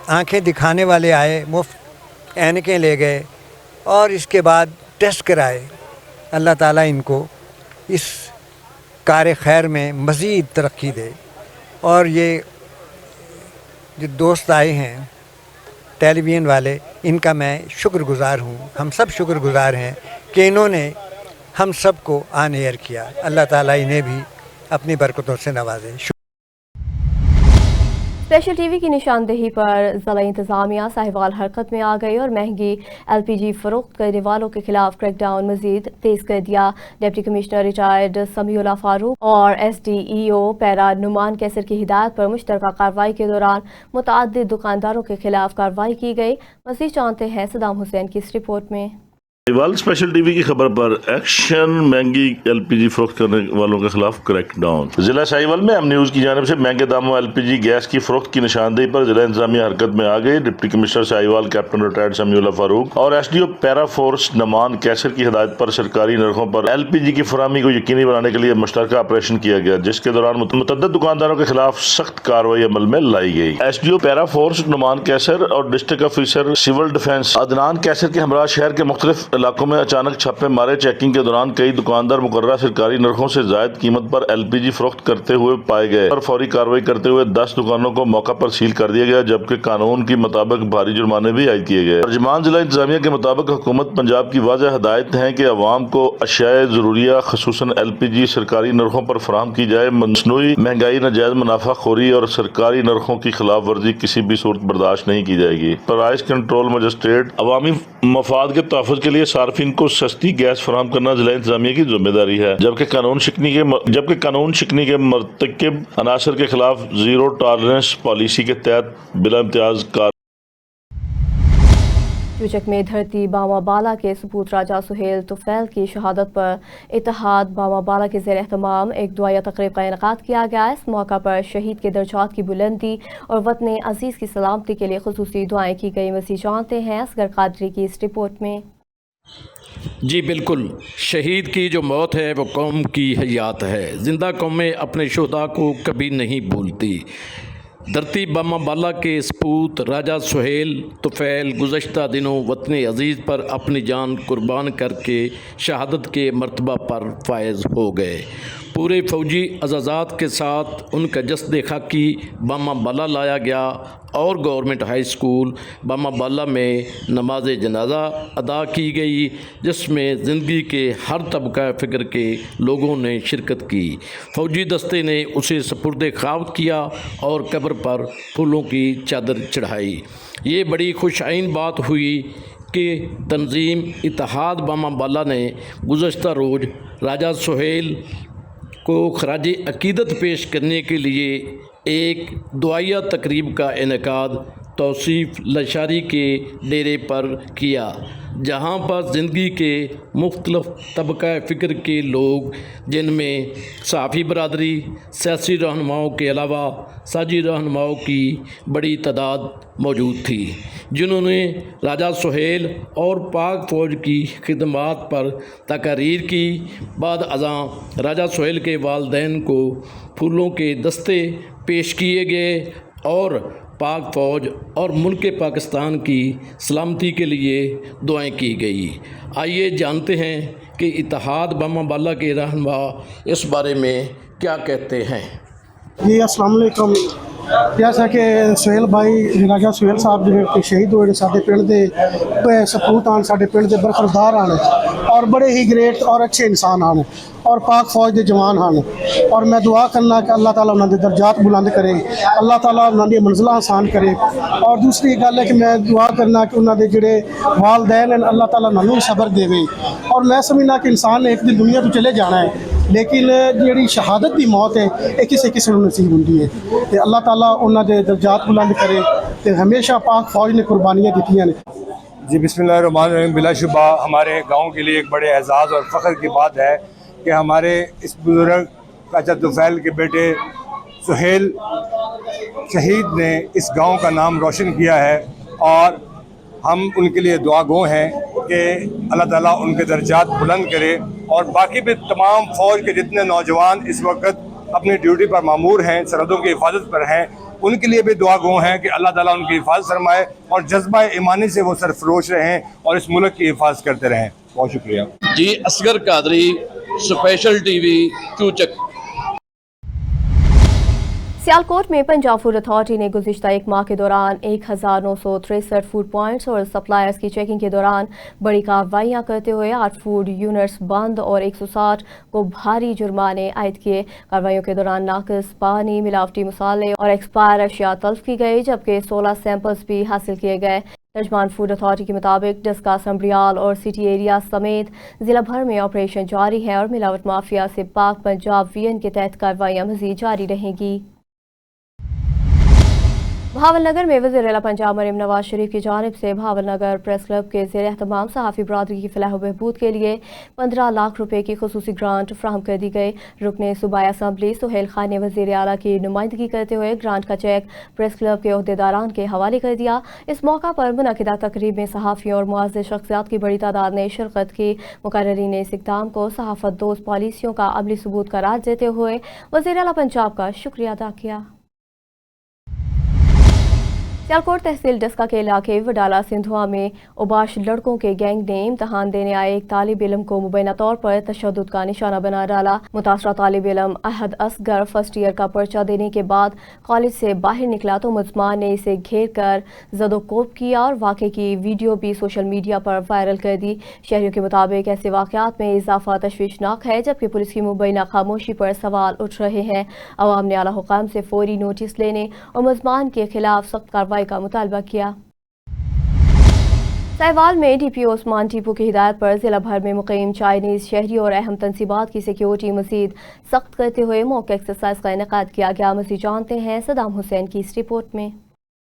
आँखें दिखाने वाले आए, मुफ्त ऐनकें ले गए और इसके बाद टेस्ट कराए। अल्लाह ताला इनको इस कार खैर में मज़ीद तरक्की दे। और ये जो दोस्त आए हैं टेलीविज़न वाले, इनका मैं शुक्रगुज़ार हूँ, हम सब शुक्रगुज़ार हैं कि इन्होंने हम सब को ऑन एयर किया। अल्लाह ताला इन्हें भी अपनी बरकतों से नवाजे। स्पेशल टीवी की निशानदेही पर ज़िला इंतज़ामिया साहिवाल हरकत में आ गई और महंगी LPG फ़रोख्त करने वालों के खिलाफ क्रैकडाउन मज़ीद तेज़ कर दिया। Deputy commissioner retired Samiullah Farooq और SDEO पैरा नुमान कैसर की हिदायत पर मुश्तरका कार्रवाई के दौरान मुतअद्दिद दुकानदारों के खिलाफ कार्रवाई की गई। मज़ीद जानते हैं सदाम हुसैन की इस रिपोर्ट में। साहिवाल स्पेशल टीवी की खबर पर एक्शन, महंगी LPG फरोख्त करने वालों के खिलाफ क्रैकडाउन। जिला साहिवाल में एम न्यूज़ की जानिब से महंगे दामों LPG गैस की फरोख्त की निशानदेही पर जिला इंतजामिया हरकत में आ गई। Deputy commissioner Sahiwal captain retired Samiullah Farooq और SDO पैरा फोर्स नमान कैसर की हिदायत पर सरकारी नरखों पर LPG की फराहमी को यकीनी बनाने के लिए मुश्तरका ऑपरेशन किया गया, जिसके दौरान मुतअद्दिद दुकानदारों के खिलाफ सख्त कार्रवाई अमल में लाई गई। SDO para force Noman Kaiser और district officer civil defence Adnan Kaiser के हमरा शहर के मुख्तलिफ इलाकों में अचानक छापे मारे। चेकिंग के दौरान कई दुकानदार मुकर्ररा सरकारी नरखों से जायद कीमत पर LPG फरोख्त करते हुए पाए गए और फौरी कार्रवाई करते हुए 10 दुकानों को मौका पर सील कर दिया गया, जबकि कानून के मुताबिक भारी जुर्माने भी आयद किए गए। तर्जुमान जिला इंतजामिया के मुताबिक हुकूमत पंजाब की वाज़ेह हदायत है कि अवाम को अशियाए ज़रूरिया खुसूसन LPG सरकारी नरखों पर फराहम की जाए। मसनूई महंगाई, नाजायज मुनाफाखोरी और सरकारी नरखों की खिलाफ वर्जी किसी भी सूरत बर्दाश्त नहीं की जाएगी। प्राइस कंट्रोल मजिस्ट्रेट अवामी मफाद के तहफ़्फ़ुज़ के लिए सार्फिन को सस्ती गैस फराहम करना जिला इंतजामिया की जिम्मेदारी है, जबकि कानून शिकनी के मर्तकिब अनासर के खिलाफ जीरो टॉलरेंस पॉलिसी के तहत बिला इम्तियाज चूचक में धरती बामा बाला के सपूत राजा सुहेल तुफैल की शहादत पर इत्तेहाद बामा बाला के ज़ेर एहतमाम एक दुआया तकरीब का इनेकाद किया गया। इस मौका पर शहीद के दर्जात की बुलंदी और वतन अजीज़ की सलामती के लिए खुसूसी दुआएं की गई। मज़ीद जानते हैं असगर कादरी की इस रिपोर्ट में। जी बिल्कुल, शहीद की जो मौत है वो कौम की हयात है। ज़िंदा कौमें अपने शुहदा को कभी नहीं भूलती। धरती बामा बाला के सपूत राजा सुहेल तुफैल गुज़श्ता दिनों वतन अज़ीज़ पर अपनी जान कुर्बान करके शहादत के मर्तबा पर फायज़ हो गए। पूरे फ़ौजी अज़ाज़ात के साथ उनका जस्द खाकी बामा बाला लाया गया और गवर्नमेंट हाई स्कूल बामा बाला में नमाज जनाजा अदा की गई, जिसमें ज़िंदगी के हर तबका फ़िक्र के लोगों ने शिरकत की। फ़ौजी दस्ते ने उसे सपुर्द ख़ाक किया और कब्र पर फूलों की चादर चढ़ाई। ये बड़ी खुशआइन बात हुई कि तंजीम इत्तेहाद बामा बाला ने गुज़श्ता रोज़ राजा सुहेल को खराज अकीदत पेश करने के लिए एक दुआया तकरीब का इनेकाद तौसीफ़ लशारी के डेरे पर किया, जहाँ पर ज़िंदगी के मुख्तलिफ़ तबका फ़िक्र के लोग, जिनमें सहाफ़ी बरादरी, सियासी रहनुमाओं के अलावा साजी रहनुमाओं की बड़ी तादाद मौजूद थी, जिन्होंने राजा सुहेल और पाक फ़ौज की खिदमात पर तकारीर की। बाद अज़ां राजा सुहेल के वालिदैन को फूलों के दस्ते पेश किए गए और पाक फ़ौज और मुल्क पाकिस्तान की सलामती के लिए दुआएं की गई। आइए जानते हैं कि इत्तेहाद बामा बाला के रहनुमा इस बारे में क्या कहते हैं। जी अस्सलाम वालेकुम। जैसा कि सुहेल भाई राजा सुहेल साहब जो शहीद हुए साडे पिंड दे सपूत आन, साडे पिंड दे बरखरदार आन और बड़े ही ग्रेट और अच्छे इंसान आन और पाक फौज के जवान हैं। और मैं दुआ करना कि अल्लाह ताला उन्होंने दर्जात बुलंद करे, अल्लाह ताला उन्होंने मंजिल आसान करे। और दूसरी गल है कि मैं दुआ करना कि उन्होंने जोड़े वालदैन हैं अल्लाह ताला उन्होंने सबर देवे। और मैं समझना कि इंसान ने एक दिन दुनिया तो चले जाना है, लेकिन जी शहादत की मौत है ये किसी किसी को नसीब होंगी है। तो अल्लाह ताला उन्होंने दर्जात बुलंद करे। तो हमेशा पाक फौज ने कुर्बानियाँ दी ने। जी बिस्मिल्लाहिर्रहमानिर्रहीम। बिलाशुबा हमारे गांव के लिए एक बड़े एजाज़ और फ़ख्र की बात है कि हमारे इस बुज़ुर्ग चाचा तुफैल के बेटे सुहेल शहीद ने इस गांव का नाम रोशन किया है और हम उनके लिए दुआ गो हैं कि अल्लाह ताला उनके दर्जात बुलंद करे। और बाकी भी तमाम फ़ौज के जितने नौजवान इस वक्त अपनी ड्यूटी पर मामूर हैं, सरहदों की हिफाजत पर हैं, उनके लिए भी दुआ गो हैं कि अल्लाह ताला उनकी हिफाजत फरमाए और जज्बा ईमानी से वो सरफरोश रहें और इस मुल्क की हिफाजत करते रहें। बहुत शुक्रिया। जी असगर कादरी, स्पेशल टीवी, चूचक। सियालकोट में पंजाब फूड अथॉरिटी ने गुज़िश्ता एक माह के दौरान 1963 फूड पॉइंट्स और सप्लायर्स की चेकिंग के दौरान बड़ी कार्रवाइयाँ करते हुए 8 फूड यूनिट्स बंद और 160 को भारी जुर्माने आयद किए। कार्रवाइयों के दौरान नाकिस पानी, मिलावटी मसाले और एक्सपायर अशिया तल्फ की गई, जबकि 16 सैंपल्स भी हासिल किए गए। तर्जमान फूड अथॉरिटी के मुताबिक डस्का, संब्रियाल और सिटी एरिया समेत जिला भर में ऑपरेशन जारी है और मिलावट माफिया से पाक पंजाब वीएन के तहत कार्रवाइयाँ मज़ीद जारी रहेंगी। भावलनगर में वज़ीर आला पंजाब मरीम नवाज शरीफ की जानिब से भावलनगर प्रेस क्लब के ज़ेर एहतमाम सहाफ़ी बरादरी की फलाह व बहबूद के लिए 15 लाख रुपए की खुसूसी ग्रांट फ्राहम कर दी गई। रुकने सूबाई असम्बली सुहेल खान ने वज़ीर आला की नुमाइंदगी करते हुए ग्रांट का चेक प्रेस क्लब के अहदेदारान के हवाले कर दिया। इस मौका पर मुनक़िदा तकरीब में सहाफ़ियों और मुआज़्ज़िज़ शख्सियात की बड़ी तादाद ने शिरकत की। मुकर्ररीन ने इस इक़दाम को सहाफ़त दोस्त पॉलिसियों का अमली सबूत करार देते हुए वज़ीर आला पंजाब का शुक्रिया अदा किया। सियालकोट तहसील डस्का के इलाके वडाला सिंधुआ में उबाश लड़कों के गैंग ने इम्तहान देने आए एक तालिब इल्म को मुबैना तौर पर तशद्दुद का निशाना बना डाला। मुतासरा तालिब इल्म अहद असगर फर्स्ट ईयर का पर्चा देने के बाद कॉलेज से बाहर निकला तो मुल्ज़मान ने इसे घेर कर ज़दोकोब किया और वाक़े की वीडियो भी सोशल मीडिया पर वायरल कर दी। शहरियों के मुताबिक ऐसे वाक़यात में इजाफा तशवीशनाक है, जबकि पुलिस की मुबैना खामोशी पर सवाल उठ रहे हैं। अवाम ने आला हुकाम से फौरी नोटिस लेने और मुल्ज़मान के खिलाफ सख्त कार्रवाई का मुतालबा किया। साहिवाल में डीपीओ उस्मान टीपू की हिदायत पर जिला भर में मुकीम चाइनीज शहरी और अहम तनसीबात की सिक्योरिटी मजीद सख्त करते हुए मौके एक्सरसाइज का इनेकाद किया गया। मजीद जानते हैं सदाम हुसैन की इस रिपोर्ट में।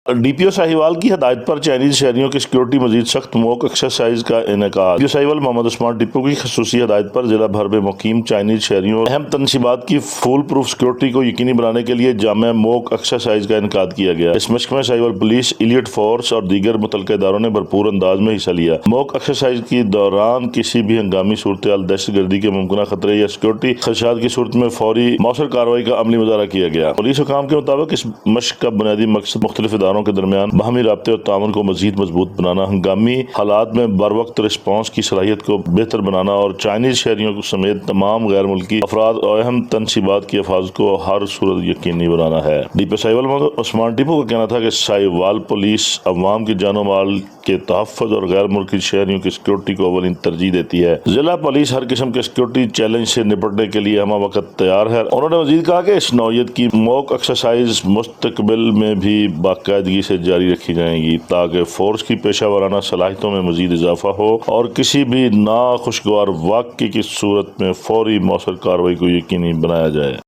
DPO साहिवाल की हदायत पर चाइनीज शहरियों की सिक्योरिटी मजीद सख्त मॉक एक्सरसाइज का इनेकाद। DPO साहिवाल मोहम्मद उस्मान टिप्पू की खसूसी हदायत पर जिला भर में मुकीम चाइनीज शहरियों और अहम तनसीबात की फुल प्रूफ सिक्योरिटी को यकीनी बनाने के लिए जामे मॉक एक्सरसाइज का इनेकाद किया गया। इस मश्क में साहिवाल पुलिस, इलियट फोर्स और दीगर मुतल्लिका इदारों ने भरपूर अंदाज में हिस्सा लिया। मॉक एक्सरसाइज के दौरान किसी भी हंगामी सूरत हाल, दहशतगर्दी के मुमकिन खतरे या सिक्योरिटी खदशात की सूरत में फौरी मौसर कार्रवाई का अमली मुजाहरा किया गया। पुलिस हुकाम के मुताबिक इस मश्क का बुनियादी मकसद मुख्तलिफ इदारों के दरमियान बाहमी राब्ते और ताउन को मजीद मजबूत बनाना, हंगामी हालात में बर वक्त रिस्पॉन्स की सलाहियत को बेहतर बनाना और चाइनीज शहरियों समेत तमाम गैर मुल्की अफराद और अहम तनसीबात की हिफाजत को हर सूरत यकीनी बनाना है। DPO साहिवाल उस्मान टिप्पू का कहना था कि साहिवाल पुलिस अवाम की जानो माल के तहफ़्फ़ुज़ और गैर मुल्की शहरियों की सिक्योरिटी को अवलिन तरजीह देती है। जिला पुलिस हर किस्म के सिक्योरिटी चैलेंज से निपटने के लिए हम वक्त तैयार है। उन्होंने मजीद कहा कि इस नौयत की मॉक एक्सरसाइज मुस्तकबिल में भी बाकायदगी से जारी रखी जाएंगी ताकि फोर्स की पेशा वाराना सलाहियतों में मजीद इजाफा हो और किसी भी नाखुशगवार वाक़े की सूरत में फौरी मौसर कार्रवाई को यकीनी बनाया जाए।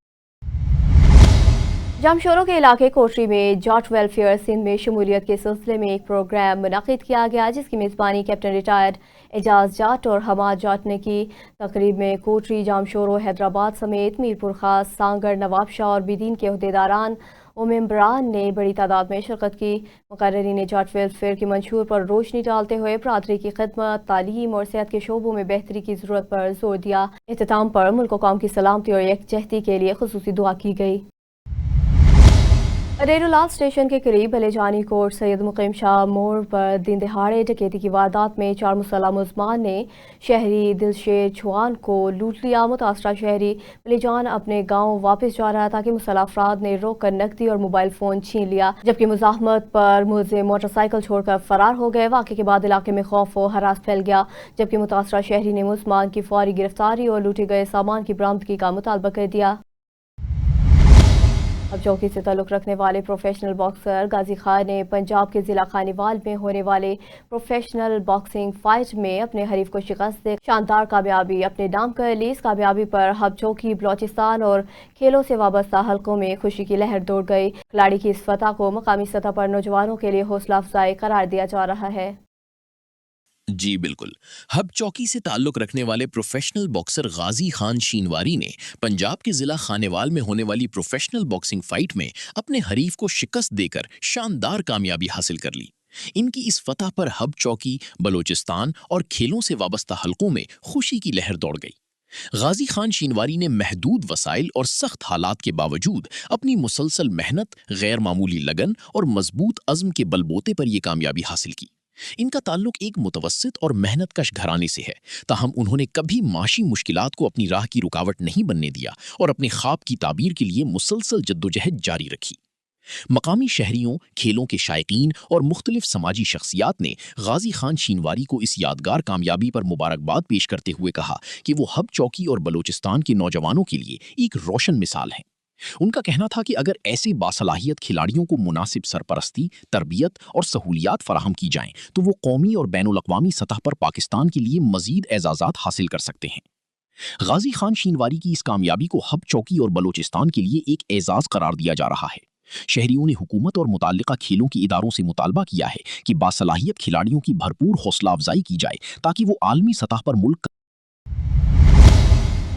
जामशोरों के इलाके कोटरी में जाट वेलफेयर सिंध में शमूलियत के सिलसिले में एक प्रोग्राम मुनक़िद किया गया, जिसकी मेज़बानी कैप्टन रिटायर्ड एजाज जाट और हमाद जाट ने की। तकरीब में कोटरी, जामशोरों, हैदराबाद समेत मीरपुर खास, सांगड़, नवाबशाह और बिदीन के अहदेदारान और मेंबरान ने बड़ी तादाद में शिरकत की। मुकर्ररीन जाट वेलफेयर के मंशूर पर रोशनी डालते हुए बरादरी की खिदमत, तालीम और सेहत के शोबों में बेहतरी की ज़रूरत पर जोर दिया। इख्तिताम पर मुल्क व कौम की सलामती और यकजहती के लिए खुसूसी दुआ की गई। रेरूलाल स्टेशन के करीब बलेजानी कोट सैयद मुकीम शाह मोड़ पर दिन दहाड़े डकैती की वारदात में 4 मुसल्लह मुल्ज़मान ने शहरी दिलशेर चौहान को लूट लिया। मुतासरा शहरी बलेजान अपने गांव वापस जा रहा था कि मुसल्लह अफराद ने रोक कर नकदी और मोबाइल फ़ोन छीन लिया, जबकि मुज़ाहमत पर मुलज़िम मोटरसाइकिल छोड़कर फरार हो गए। वाक़े के बाद इलाके में खौफ व हरास फैल गया, जबकि मुतासरा शहरी ने मुल्ज़मान की फौरी गिरफ्तारी और लूटे गए सामान की बरामदगी का मुतालबा कर दिया। अब चौकी से ताल्लुक़ रखने वाले प्रोफेशनल बॉक्सर गाजी खान ने पंजाब के ज़िला खानेवाल में होने वाले प्रोफेशनल बॉक्सिंग फाइट में अपने हरीफ को शिकस्त दे शानदार कामयाबी अपने नाम कर ली। इस कामयाबी पर हब चौकी, बलोचिस्तान और खेलों से वाबस्ता हलकों में खुशी की लहर दौड़ गई। खिलाड़ी की इस फतह को मकामी सतह पर नौजवानों के लिए हौसला अफजाई करार दिया जा रहा है। जी बिल्कुल, हब चौकी से ताल्लुक़ रखने वाले प्रोफेशनल बॉक्सर गाजी खान शीनवारी ने पंजाब के ज़िला खानेवाल में होने वाली प्रोफेशनल बॉक्सिंग फाइट में अपने हरीफ को शिकस्त देकर शानदार कामयाबी हासिल कर ली। इनकी इस फतह पर हब चौकी, बलोचिस्तान और खेलों से वाबस्ता हलकों में खुशी की लहर दौड़ गई। गाजी खान शीनवारी ने महदूद वसाइल और सख्त हालात के बावजूद अपनी मुसलसल मेहनत, गैर मामूली लगन और मजबूत अज़्म के बलबूते पर यह कामयाबी हासिल की। इनका ताल्लुक एक मुतवस्सित और मेहनतकश घराने से है, ताहम उन्होंने कभी माशी मुश्किलात को अपनी राह की रुकावट नहीं बनने दिया और अपने ख्वाब की ताबीर के लिए मुसलसल जद्दोजहद जारी रखी। मकामी शहरियों, खेलों के शायकीन और मुख्तलिफ समाजी शख्सियात ने गाजी खान शीनवारी को इस यादगार कामयाबी पर मुबारकबाद पेश करते हुए कहा कि वो हब चौकी और बलोचिस्तान के नौजवानों के लिए एक रोशन मिसाल हैं। उनका कहना था कि अगर ऐसे बासलाहियत खिलाड़ियों को मुनासिब सरपरस्ती, तरबियत और सहूलियात फराहम की जाएं तो वो कौमी और बैनुल-अक़वामी सतह पर पाकिस्तान के लिए मजीद एजाज़ात हासिल कर सकते हैं। गाजी खान शीनवारी की इस कामयाबी को हब चौकी और बलोचिस्तान के लिए एक एजाज़ करार दिया जा रहा है। शहरियों ने हुकूमत और मुताल्लिका खेलों के इदारों से मुतालबा किया है कि बासलाहियत खिलाड़ियों की भरपूर हौसला अफजाई की जाए ताकि वो आलमी सतह पर मुल्क।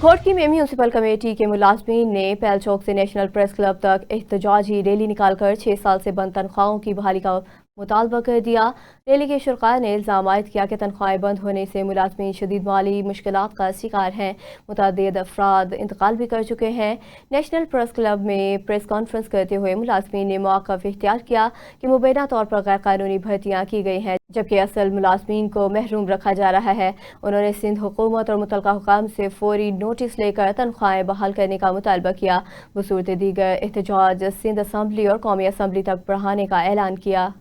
घोटकी में म्यूनसिपल कमेटी के मुलाजमीन ने पैल चौक से नेशनल प्रेस क्लब तक एहतजाजी रैली निकालकर 6 साल से बंद तनख्वाहों की बहाली का मुतालबा कर दिया। रैली के शुरका ने इल्ज़ाम आयद किया कि तनख्वाहें बंद होने से मुलाजमीन शदीद माली मुश्किलात का शिकार हैं। मुतअद्दिद अफराद इंतकाल भी कर चुके हैं। नेशनल प्रेस क्लब में प्रेस कॉन्फ्रेंस करते हुए मुलाजमीन ने मौक़िफ़ इख्तियार किया कि मुबैना तौर पर गैर कानूनी भर्तियाँ की गई हैं, जबकि असल मुलाजमीन को महरूम रखा जा रहा है। उन्होंने सिंध हुकूमत और मुतल्लिका हुकाम से फौरी नोटिस लेकर तनख्वाहें बहाल करने का मुतालबा किया। बसूरत दीगर एहतजाज सिंध असम्बली और कौमी असम्बली तक बढ़ाने का ऐलान किया।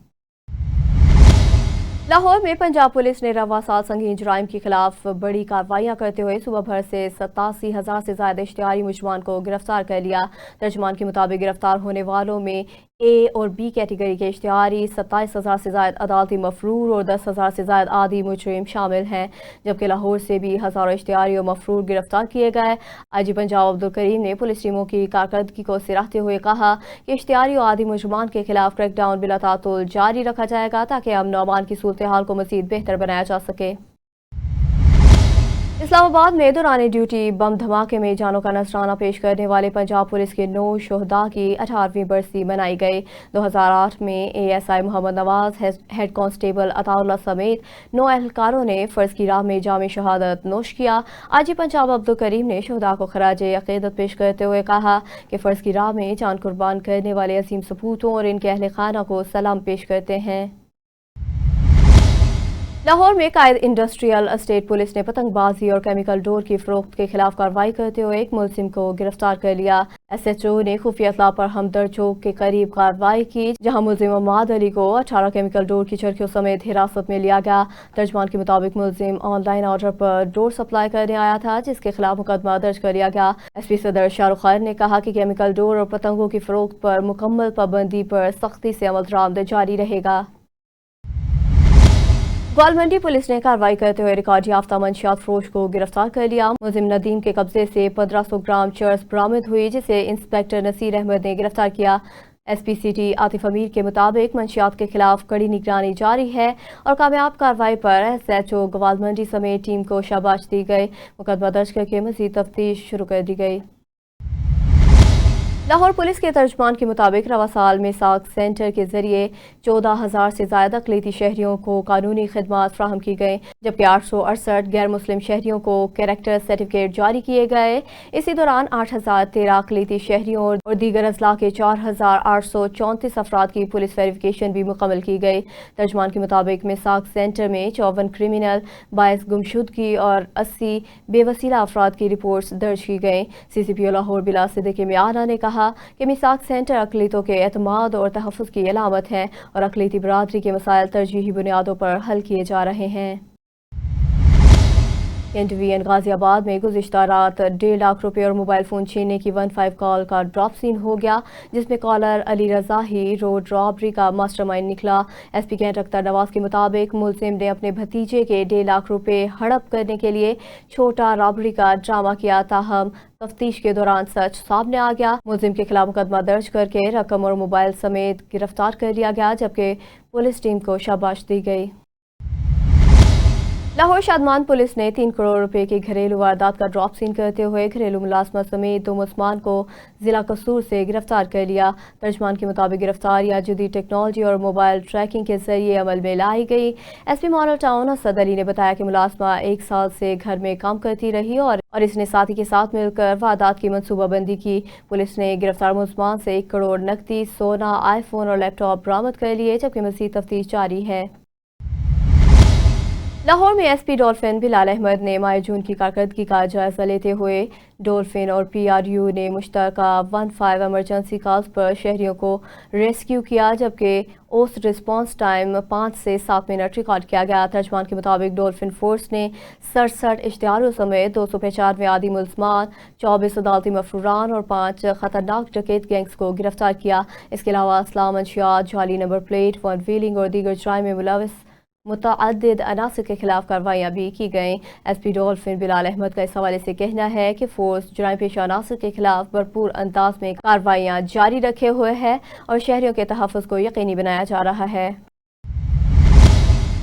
लाहौर में पंजाब पुलिस ने रवा साल संगीन जुराइम के खिलाफ बड़ी कार्रवाइयाँ करते हुए सुबह भर से 87,000 से ज़्यादा इश्तिहारी मुजरमान को गिरफ्तार कर लिया। तर्जुमान के मुताबिक गिरफ्तार होने वालों में ए और बी कैटेगरी के इश्तिहारी 27,000 से ज़ायद अदालती मफरूर और 10,000 से ज़ायद आदि मुजरिम शामिल हैं, जबकि लाहौर से भी हज़ारों इश्तिहारी और मफरूर गिरफ्तार किए गए। आईजी पंजाब अब्दुल करीम ने पुलिस टीमों की कारकर्दगी को सिराहते हुए कहा कि इश्तिहारी और आदि मुजरमान के खिलाफ क्रैकडाउन बिला तातुल जारी रखा जाएगा ताकि अमन और अमान की सूरत हाल को मज़ीद बेहतर बनाया जा सके। इस्लामाबाद में दौरान ड्यूटी बम धमाके में जानों का नजराना पेश करने वाले पंजाब पुलिस के 9 शोहदा की 18वीं बरसी मनाई गई। 2008 में ASI Mohammad Nawaz, head constable Ataullah समेत 9 एहलकारों ने फ़र्ज की राह में जाम शहादत नोश किया। आईजी पंजाब अब्दुल करीम ने शोहदा को खराज अक़ीदत पेश करते हुए कहा कि फ़र्ज की राह में जान कुर्बान करने वाले अजीम सपूतों और इनके अहल खाना को सलाम पेश करते हैं। लाहौर में कायद इंडस्ट्रियल एस्टेट पुलिस ने पतंगबाजी और केमिकल डोर की फरोख्त के खिलाफ कार्रवाई करते हुए एक मुलजिम को गिरफ्तार कर लिया। SHO ने खुफिया इत्तला पर हमदर्द चौक के करीब कार्रवाई की, जहां मुलजिम अमाद अली को 18 केमिकल डोर की चरखियों समेत हिरासत में लिया गया। तर्जमान के मुताबिक मुलजिम ऑनलाइन ऑर्डर पर डोर सप्लाई करने आया था, जिसके खिलाफ मुकदमा दर्ज कर लिया गया। SP सदर शाहरुख खान ने कहा कि केमिकल डोर और पतंगों की फरोख्त पर मुकम्मल पाबंदी पर सख्ती से अमल दरामद जारी रहेगा। ग्वालमंडी पुलिस ने कार्रवाई करते हुए रिकॉर्ड याफ्ता मंशियात फरोश को गिरफ्तार कर लिया। मुलजिम नदीम के कब्जे से 1500 ग्राम चरस बरामद हुई, जिसे इंस्पेक्टर नसीर अहमद ने गिरफ्तार किया। SP सिटी आतिफ अमीर के मुताबिक मंशियात के खिलाफ कड़ी निगरानी जारी है और कामयाब कार्रवाई पर SHO ग्वालमंडी समेत टीम को शाबाश दी गई। मुकदमा दर्ज करके मज़ीद तफ्तीश शुरू कर दी गई। लाहौर पुलिस के तर्जमान के मुताबिक रवा साल में साख सेंटर के जरिए 14,000 से ज़्यादा अक़लीती शहरियों को कानूनी खिदमात फ्राहम की गई, जबकि 868 गैर मुस्लिम शहरियों को कैरेक्टर सर्टिफिकेट जारी किए गए। इसी दौरान 8,013 अक़लीती शहरियों और दीगर अजला के 4,834 अफराद की पुलिस वेरिफिकेशन भी मुकम्मल की गई। तर्जमान के मुताबिक मिसाक सेंटर में 54 क्रिमिनल, 22 गुमशुदगी और 80 बेवसीला अफराद की रिपोर्ट्स दर्ज की गई। CCPO लाहौर बिला सिद्दीक़ मियाना ने कहा कि मिसाक सेंटर अक़लीतों के एतमाद और तहफ़्फ़ुज़ की अलामत है और अक़लीती बरादरी के मसाइल तरजीही बुनियादों पर हल किए जा रहे हैं। NTVN गाजियाबाद में गुज़िश्ता रात 1.5 लाख रुपए और मोबाइल फ़ोन छीनने की 15 कॉल का ड्रॉप सीन हो गया, जिसमें कॉलर अली रज़ा ही रोड रॉबरी का मास्टरमाइंड निकला। SP कैंट अख्तर नवाज के मुताबिक मुलजिम ने अपने भतीजे के 1.5 लाख रुपए हड़प करने के लिए छोटा रॉबरी का ड्रामा किया, ताहम तफ्तीश के दौरान सच सामने आ गया। मुलजिम के खिलाफ मुकदमा दर्ज करके रकम और मोबाइल समेत गिरफ्तार कर लिया गया, जबकि पुलिस टीम को शाबाश दी गई। लाहौर शादमान पुलिस ने 3 करोड़ रुपए की घरेलू वारदात का ड्रॉप सीन करते हुए घरेलू मुलाजमत समेत 2 मुलजमान को जिला कसूर से गिरफ्तार कर लिया। तर्जमान के मुताबिक गिरफ्तारियां जदीद टेक्नोलॉजी और मोबाइल ट्रैकिंग के जरिए अमल में लाई गई। SP model town Asad Ali ने बताया कि मुलाजमा 1 साल से घर में काम करती रही और इसने साथी के साथ मिलकर वारदात की मनसूबाबंदी की। पुलिस ने गिरफ्तार मुलजमान से 1 करोड़ नकदी, सोना, आईफोन और लैपटॉप बरामद कर लिए, जबकि मज़ीद तफ्तीश जारी है। लाहौर में SP डॉल्फिन बिलाल अहमद ने माह जून की कारकर्दगी का जायजा लेते हुए डॉल्फिन और PRU ने मुश्तरका 15 एमरजेंसी कॉल्स पर शहरियों को रेस्क्यू किया, जबकि औसत रिस्पांस टाइम 5 से 7 मिनट रिकॉर्ड किया गया। तर्जमान के मुताबिक डॉल्फिन फोर्स ने 67 इश्तिहारों समेत 295 आदि मुलजमान, 24 अदालती मफरूरान और 5 खतरनाक डकैत गैंग्स को गिरफ्तार किया। इसके अलावा असलाम, मंशियात, जाली नंबर प्लेट, वन व्हीलिंग और दीगर जुराइम में मुलविस मुतअद्दिद अनासिर के खिलाफ कार्रवाइयाँ भी की गईं। SP डॉल्फिन बिलाल अहमद का इस हवाले से कहना है कि फोर्स जुराइम पेशा अनासिर के खिलाफ भरपूर अंदाज में कार्रवाइयाँ जारी रखे हुए है और शहरियों के तहफ़्फ़ुज़ को यकीनी बनाया जा रहा है।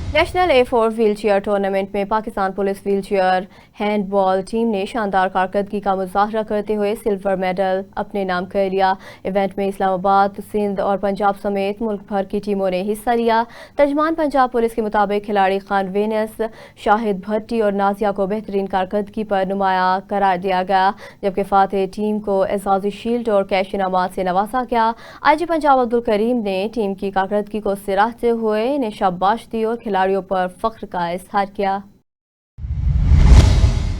National A4 wheel chair tournament में Pakistan police wheel chair handball team ने शानदार कारकर्दगी का मुजाहरा करते हुए सिल्वर मेडल अपने नाम कर लिया। इवेंट में इस्लामाबाद, सिंध और पंजाब समेत मुल्क भर की टीमों ने हिस्सा लिया। तर्जमान पंजाब पुलिस के मुताबिक खिलाड़ी खान वेनस, शाहिद भट्टी और नाजिया को बेहतरीन कारकर्दगी पर नुमाया करार दिया गया, जबकि फातेह टीम को एजाज़ी शील्ड और कैश इनामात से नवाजा गया। IG पंजाब अब्दुल करीम ने टीम की कारकर्दगी को सराहते हुए इन्हें शाबाश दी और खिलाड़ियों पर फख्र का इजहार किया।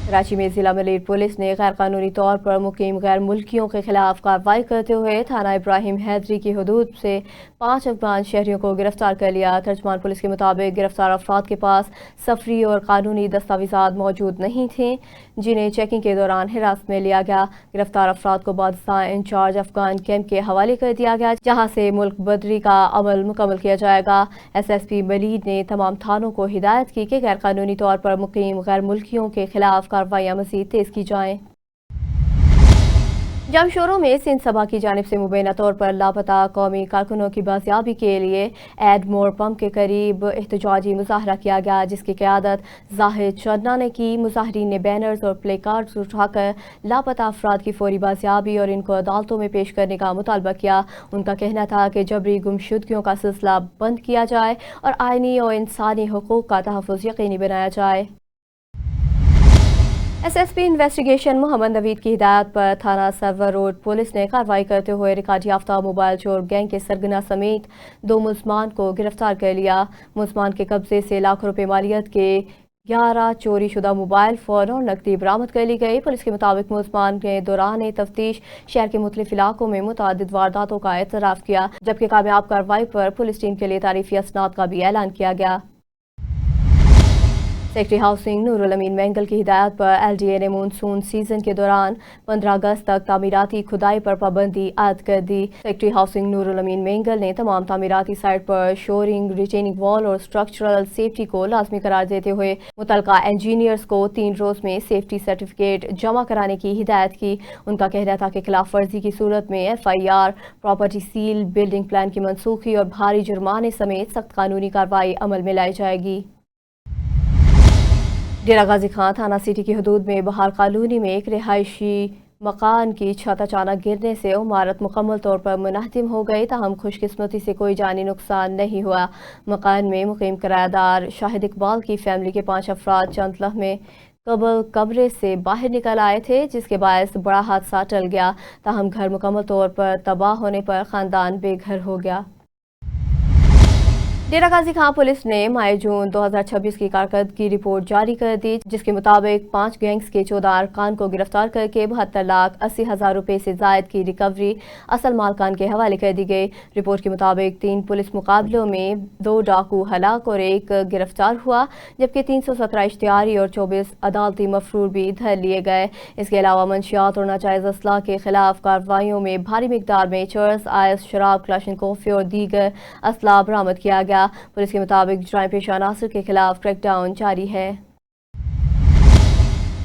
कराची में जिला मलिर पुलिस ने गैर कानूनी तौर पर मुकीम गैर मुल्कियों के खिलाफ कार्रवाई करते हुए थाना इब्राहिम हैदरी की हदूद से 5 अफगान शहरियों को गिरफ्तार कर लिया। तर्जमान पुलिस के मुताबिक गिरफ्तार अफराद के पास सफरी और कानूनी दस्तावेजात मौजूद नहीं थे, जिन्हें चेकिंग के दौरान हिरासत में लिया गया। गिरफ्तार अफराद को बादशाह इंचार्ज अफगान कैंप के हवाले कर दिया गया, जहाँ से मुल्क बदरी का अमल मुकम्मल किया जाएगा। SSP मलिर ने तमाम थानों को हिदायत की कि गैर कानूनी तौर पर मुकीम गैर मुल्कियों के खिलाफ कार्रवाइयाँ मज़ीद तेज़ की जाएँ। जमशोरों में सिंध सभा की जानिब से मुबैना तौर पर लापता कौमी कारकुनों की बाजियाबी के लिए एडमोर पंप के करीब एहतजाजी मुजाहरा किया गया, जिसकी क़यादत जाहिद चन्ना ने की। मुजाहरीन ने बैनर्स और प्ले कार्ड्स उठाकर लापता अफराद की फौरी बाजियाबी और इनको अदालतों में पेश करने का मुतालबा किया। उनका कहना था कि जबरी गुमशुदगियों का सिलसिला बंद किया जाए और आइनी और इंसानी हुकूक का तहफ़्फ़ुज़ यकीनी बनाया जाए। SSP इन्वेस्टिगेशन मोहम्मद नवीद की हिदायत पर थाना सर्वर रोड पुलिस ने कार्रवाई करते हुए रिकॉर्ड याफ्ता मोबाइल चोर गैंग के सरगना समेत 2 मुलजमान को गिरफ्तार कर लिया। मुलजमान के कब्जे से लाखों रुपए मालियत के 11 चोरी शुदा मोबाइल फ़ोन और नकदी बरामद कर ली गई। पुलिस के मुताबिक मुलजमान ने दौरान तफ्तीश शहर के मुख्तलिफ इलाकों में मुतअद्दिद वारदातों का एतराफ़ किया, जबकि कामयाब कार्रवाई पर पुलिस टीम के लिए तारीफी असनाद का भी ऐलान किया गया। सेक्रेटरी हाउसिंग नूरुल अमीन मैंगल की हिदायत पर LDA ने मानसून सीजन के दौरान 15 अगस्त तक तामीराती खुदाई पर पाबंदी आयद कर दी। सेक्रेटरी हाउसिंग नूरुल अमीन मैंगल ने तमाम तामीराती साइट पर शोरिंग, रिटेनिंग वॉल और स्ट्रक्चरल सेफ्टी को लाजमी करार देते हुए मुतलका इंजीनियर्स को 3 रोज़ में सेफ्टी सर्टिफिकेट जमा कराने की हिदायत की। उनका कहना था कि खिलाफ वर्जी की सूरत में FIR, property seal, building plan की मनसूखी और भारी जुर्माने समेत सख्त कानूनी कार्रवाई अमल में लाई जाएगी। डेरा गाजी खान थाना सिटी की हदूद में बहार कॉलोनी में एक रिहायशी मकान की छत अचानक गिरने से इमारत मुकम्मल तौर पर मुनहदिम हो गई, ताहम खुशकिस्मती से कोई जानी नुकसान नहीं हुआ। मकान में मुकीम किराएदार शाहिद इकबाल की फैमिली के 5 अफराद चंद लम्हे कबल कमरे से बाहर निकल आए थे, जिसके बायस बड़ा हादसा टल गया। ताहम घर मुकम्मल तौर पर तबाह होने पर खानदान बेघर हो गया। डेरा गाजी खान पुलिस ने माह जून 2026 की कारकर्दगी रिपोर्ट जारी कर दी, जिसके मुताबिक 5 गैंग्स के 14 अरकान को गिरफ्तार करके 72,80,000 रुपए से जायद की रिकवरी असल मालकान के हवाले कर दी गई। रिपोर्ट के मुताबिक 3 पुलिस मुकाबलों में 2 डाकू हलाक और 1 गिरफ्तार हुआ, जबकि 317 इश्तिहारी और 24 अदालती मफरूर भी धर लिए गए। इसके अलावा मंशियात और नाजायज असलाह के खिलाफ कार्रवाइयों में भारी मिकदार में चर्स, आइस, शराब, क्लाशनकोफी और दीगर असला बरामद किया गया। पुलिस के मुताबिक जुर्म पेशा अनासर के खिलाफ क्रैकडाउन जारी है।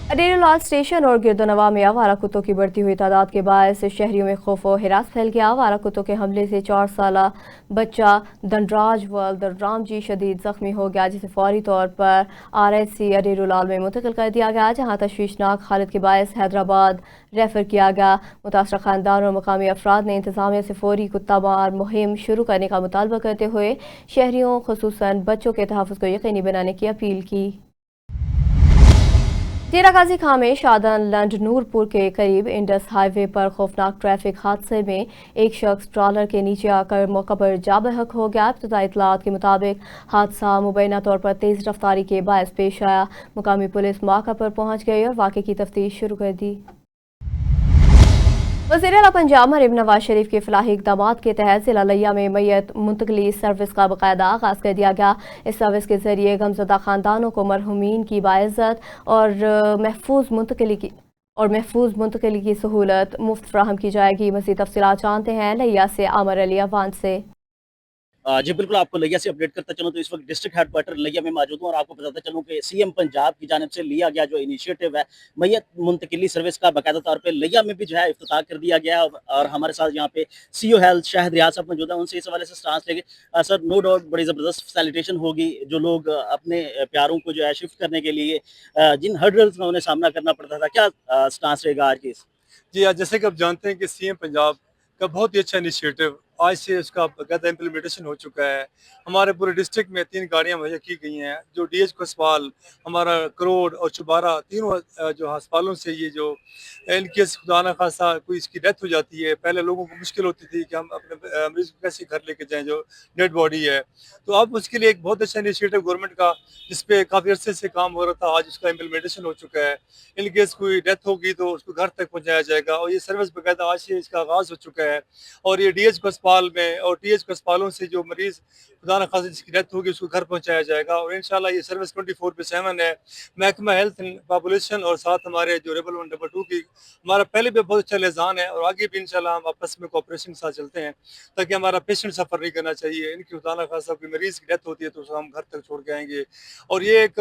अडेरोलाल स्टेशन और गिरदोनवा में आवारा कुत्तों की बढ़ती हुई तादाद के बायस शहरियों में खौफ और हिरास फैल गया। आवारा कुत्तों के हमले से 4 साला बच्चा धनराज वल्द राम जी शदीद जख्मी हो गया, जिसे फौरी तौर पर RHC अडेरोलाल में मुंतकिल कर दिया गया, जहां तशवीशनाक हालत के बायस हैदराबाद रेफर किया गया। मुतासरा खानदान और मकामी अफराद ने इंतजामिया से फौरी कुत्ता मार मुहिम शुरू करने का मुतालबा करते हुए शहरियों खुसूसन बच्चों के तहफ़्फ़ुज़ को यकीनी बनाने की अपील की। डेरा गाजी खान में शादन लंड नूरपुर के करीब इंडस हाईवे पर खौफनाक ट्रैफिक हादसे में एक शख्स ट्रॉलर के नीचे आकर मौका पर जा बहक हो गया। इब्तदाई इत्तलात के मुताबिक हादसा मुबैना तौर पर तेज़ रफ्तारी के बायस पेश आया। मुकामी पुलिस मौका पर पहुंच गई और वाक़े की तफ्तीश शुरू कर दी। वज़ीर आला पंजाब मरीम नवाज शरीफ के फलाही इक़दामात के तहत ज़िला लिया में मैयत मुंतकली सर्विस का बाकायदा आगाज़ कर दिया गया। इस सर्विस के ज़रिए गमज़दा ख़ानदानों को मरहूमीन की बाइज़्ज़त और महफूज मुंतकली की सहूलत मुफ्त फ़राहम की जाएगी। मज़ीद तफ़सीलात जानते हैं लिया से आमर अली अवान से। जी बिल्कुल, आपको लिया से अपडेट करता चलूँ तो इस वक्त डिस्ट्रिक्ट हेडक्वार्टर लिया में मौजूद हूँ और आपको बताता चलूँ कि CM पंजाब की जानिब से लिया गया जो इनिशिएटिव है मैयत मुंतकिली सर्विस का बाकायदा तौर पे लिया में भी जो है इफ्तिताह कर दिया गया। और हमारे साथ यहाँ पे CO हेल्थ शाहिद रियाज साहब मौजूद हैं, उनसे इस हवाले से स्टांस लेंगे। सर, नो डाउट बड़ी ज़बरदस्त फैसिलिटेशन होगी, जो लोग अपने प्यारों को जो है शिफ्ट करने के लिए जिन हर्डल्स में उन्हें सामना करना पड़ता था, क्या स्टांस रहेगा आज की? जी, आज जैसे कि आप जानते हैं कि CM पंजाब का बहुत ही अच्छा इनिशिएटिव आज से उसका बाकायदा इम्प्लीमेंटेशन हो चुका है। हमारे पूरे डिस्ट्रिक्ट में 3 गाड़ियाँ मुहैया की गई हैं, जो DH अस्पताल, हमारा करोड़ और चुबारा, तीनों जो अस्पतालों से ये जो इन केस खुदा न खासा कोई इसकी डेथ हो जाती है, पहले लोगों को मुश्किल होती थी कि हम अपने मरीज को कैसे घर लेके जाएं जो डेड बॉडी है। तो अब उसके लिए एक बहुत अच्छा इनिशिएटिव गवर्नमेंट का, जिस पे काफ़ी अरसे से काम हो रहा था, आज उसका इम्प्लीमेंटेशन हो चुका है। इन केस कोई डेथ होगी तो उसको घर तक पहुँचाया जाएगा, और ये सर्विस बाकायदा आज से इसका आगाज़ हो चुका है। और ये DH अस्पताल में और TH अस्पतालों से जो मरीज़ खुदा न खासा जिसकी डेथ होगी उसको घर पहुँचाया जाएगा, और इंशाल्लाह ये सर्विस 24/7 है। महकमा हेल्थ एंड पॉपुलेशन और साथ हमारे जो रेबल 122 की हमारा पहले भी बहुत अच्छा लिहाज़ान है, और आगे भी इंशाल्लाह हम आपस में कोऑपरेशन के साथ चलते हैं, ताकि हमारा पेशेंट सफ़र नहीं करना चाहिए। इनकी खुदा न खासा कोई मरीज़ की डेथ होती है तो उसको हम घर तक छोड़ के आएंगे। और ये एक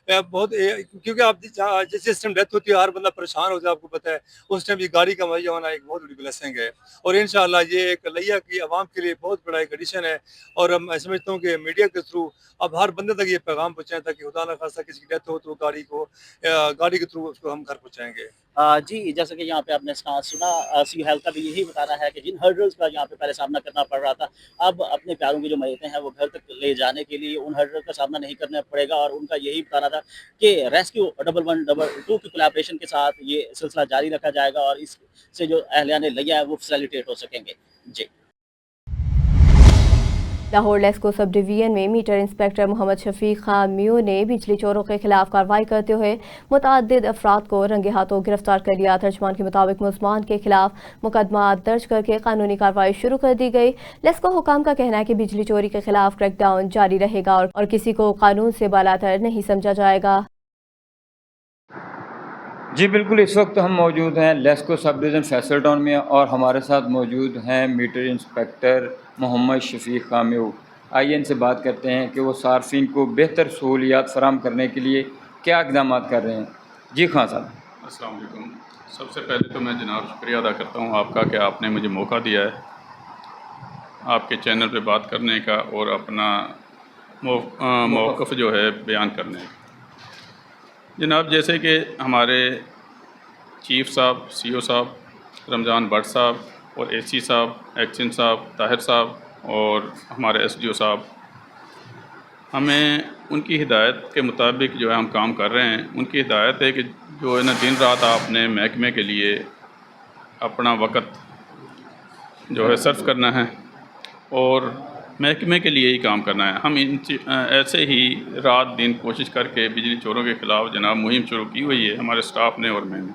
बहुत क्योंकि आप जिस टाइम डेथ होती है हर बंदा परेशान हो जाए, आपको पता है, उस टाइम ये गाड़ी का मुहैया होना एक बहुत बड़ी ब्लेसिंग है। और इंशाल्लाह ये एक लिया की आवाम के लिए बहुत बड़ा एक एडिशन है, और मैं समझता हूँ कि मीडिया के थ्रू अब हर बंदे तक ये पैगाम पहुँचाएं, ताकि खुदा न खासा किसी की डेथ हो तो गाड़ी के थ्रू उसको हम घर पहुँचाएंगे। जी, जैसे कि यहाँ पे आपने सुना, सी हेल्थ का भी यही बताना है कि जिन हर्डल्स का यहाँ पे पहले सामना करना पड़ रहा था, अब अपने प्यारों की जो मैयतें हैं वो घर तक ले जाने के लिए उन हर्डल का सामना नहीं करना पड़ेगा, और उनका यही बताना था कि रेस्क्यू 112 की कोलैबोरेशन के साथ ये सिलसिला जारी रखा जाएगा, और इससे जो अहलियाने लिया है वो फैसिलिटेट हो सकेंगे। जी। लाहौर लेस्को सब डिवीजन में मीटर इंस्पेक्टर मोहम्मद शफीक खान मियो ने बिजली चोरों के खिलाफ कार्रवाई करते हुए मुतअद्दिद अफराद को रंगे हाथों गिरफ्तार कर लिया। तर्जमान के मुताबिक मुलजमान के खिलाफ मुकदमा दर्ज करके कानूनी कार्रवाई शुरू कर दी गई। लेस्को हुकाम का कहना है कि बिजली चोरी के खिलाफ क्रैकडाउन जारी रहेगा और किसी को कानून से बालातर नहीं समझा जाएगा। जी बिल्कुल, इस वक्त हम मौजूद हैं LESCO sub division Faisal town में, और हमारे साथ मौजूद हैं मीटर इंस्पेक्टर मोहम्मद शफीक खामियो। आइए इनसे बात करते हैं कि वो सार्फिन को बेहतर सहूलियात फराहम करने के लिए क्या इक़दाम कर रहे हैं। जी खान साहब। अस्सलाम वालेकुम। सबसे पहले तो मैं जनाब शुक्रिया अदा करता हूँ आपका कि आपने मुझे मौका दिया है आपके चैनल पे बात करने का और अपना मौक़िफ़ जो है बयान करने का। जनाब, जैसे कि हमारे चीफ़ साहब, CO साहब, रमज़ान भट्ट साहब और AC साहब, एक्शन साहब, ताहिर साहब और हमारे SDO साहब, हमें उनकी हिदायत के मुताबिक जो है हम काम कर रहे हैं। उनकी हिदायत है कि जो है ना दिन रात आपने महकमे के लिए अपना वक़्त जो है सर्फ करना है और महकमे के लिए ही काम करना है। हम ऐसे ही रात दिन कोशिश करके बिजली चोरों के ख़िलाफ़ जनाब मुहिम शुरू की हुई है हमारे स्टाफ ने और मैंने।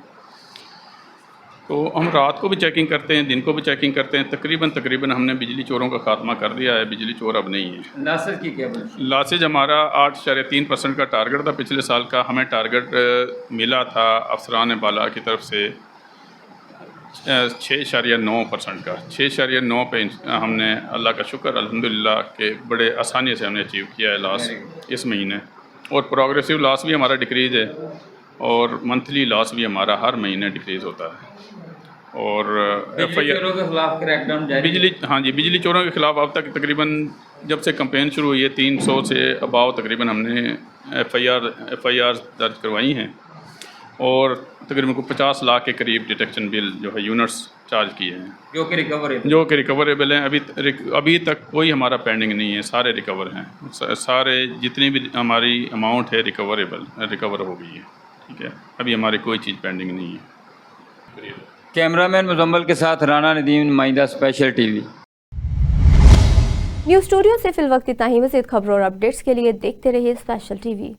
तो हम रात को भी चेकिंग करते हैं, दिन को भी चेकिंग करते हैं। तकरीबन हमने बिजली चोरों का खात्मा कर दिया है। बिजली चोर अब नहीं है। लासेज की क्या लासेज हमारा 8.3% का टारगेट था पिछले साल का। हमें टारगेट मिला था अफसरान बाला की तरफ से 6.9% का। 6.9 पे हमने अल्लाह का शुक्र अल्हम्दुलिल्लाह के बड़े आसानी से हमने अचीव किया है लॉस इस महीने। और प्रोग्रेसिव लॉस भी हमारा डिक्रीज़ है और मंथली लॉस भी हमारा हर महीने डिक्रीज़ होता है। और बिजली चोरों के खिलाफ क्रैकडाउन जारी। बिजली चोरों के ख़िलाफ़ अब तक तकरीबन जब से कैंपेन शुरू हुई है 300 से अबाव तकरीबन हमने FIR दर्ज करवाई हैं और तकरीबन 50 लाख के करीब डिटेक्शन बिल जो है यूनिट्स चार्ज किए हैं जो कि रिकवरेबल हैं। अभी तक कोई हमारा पेंडिंग नहीं है, सारे रिकवर हैं। सारे जितनी भी हमारी अमाउंट है रिकवर हो गई है। ठीक है, अभी हमारी कोई चीज़ पेंडिंग नहीं है। कैमरामैन मुजम्मल के साथ राना नदीम, नुमाइंदा स्पेशल TV। न्यूज़ स्टूडियो से फिल वक्त इतना ही। मज़ीद खबरों और अपडेट्स के लिए देखते रहिए स्पेशल TV।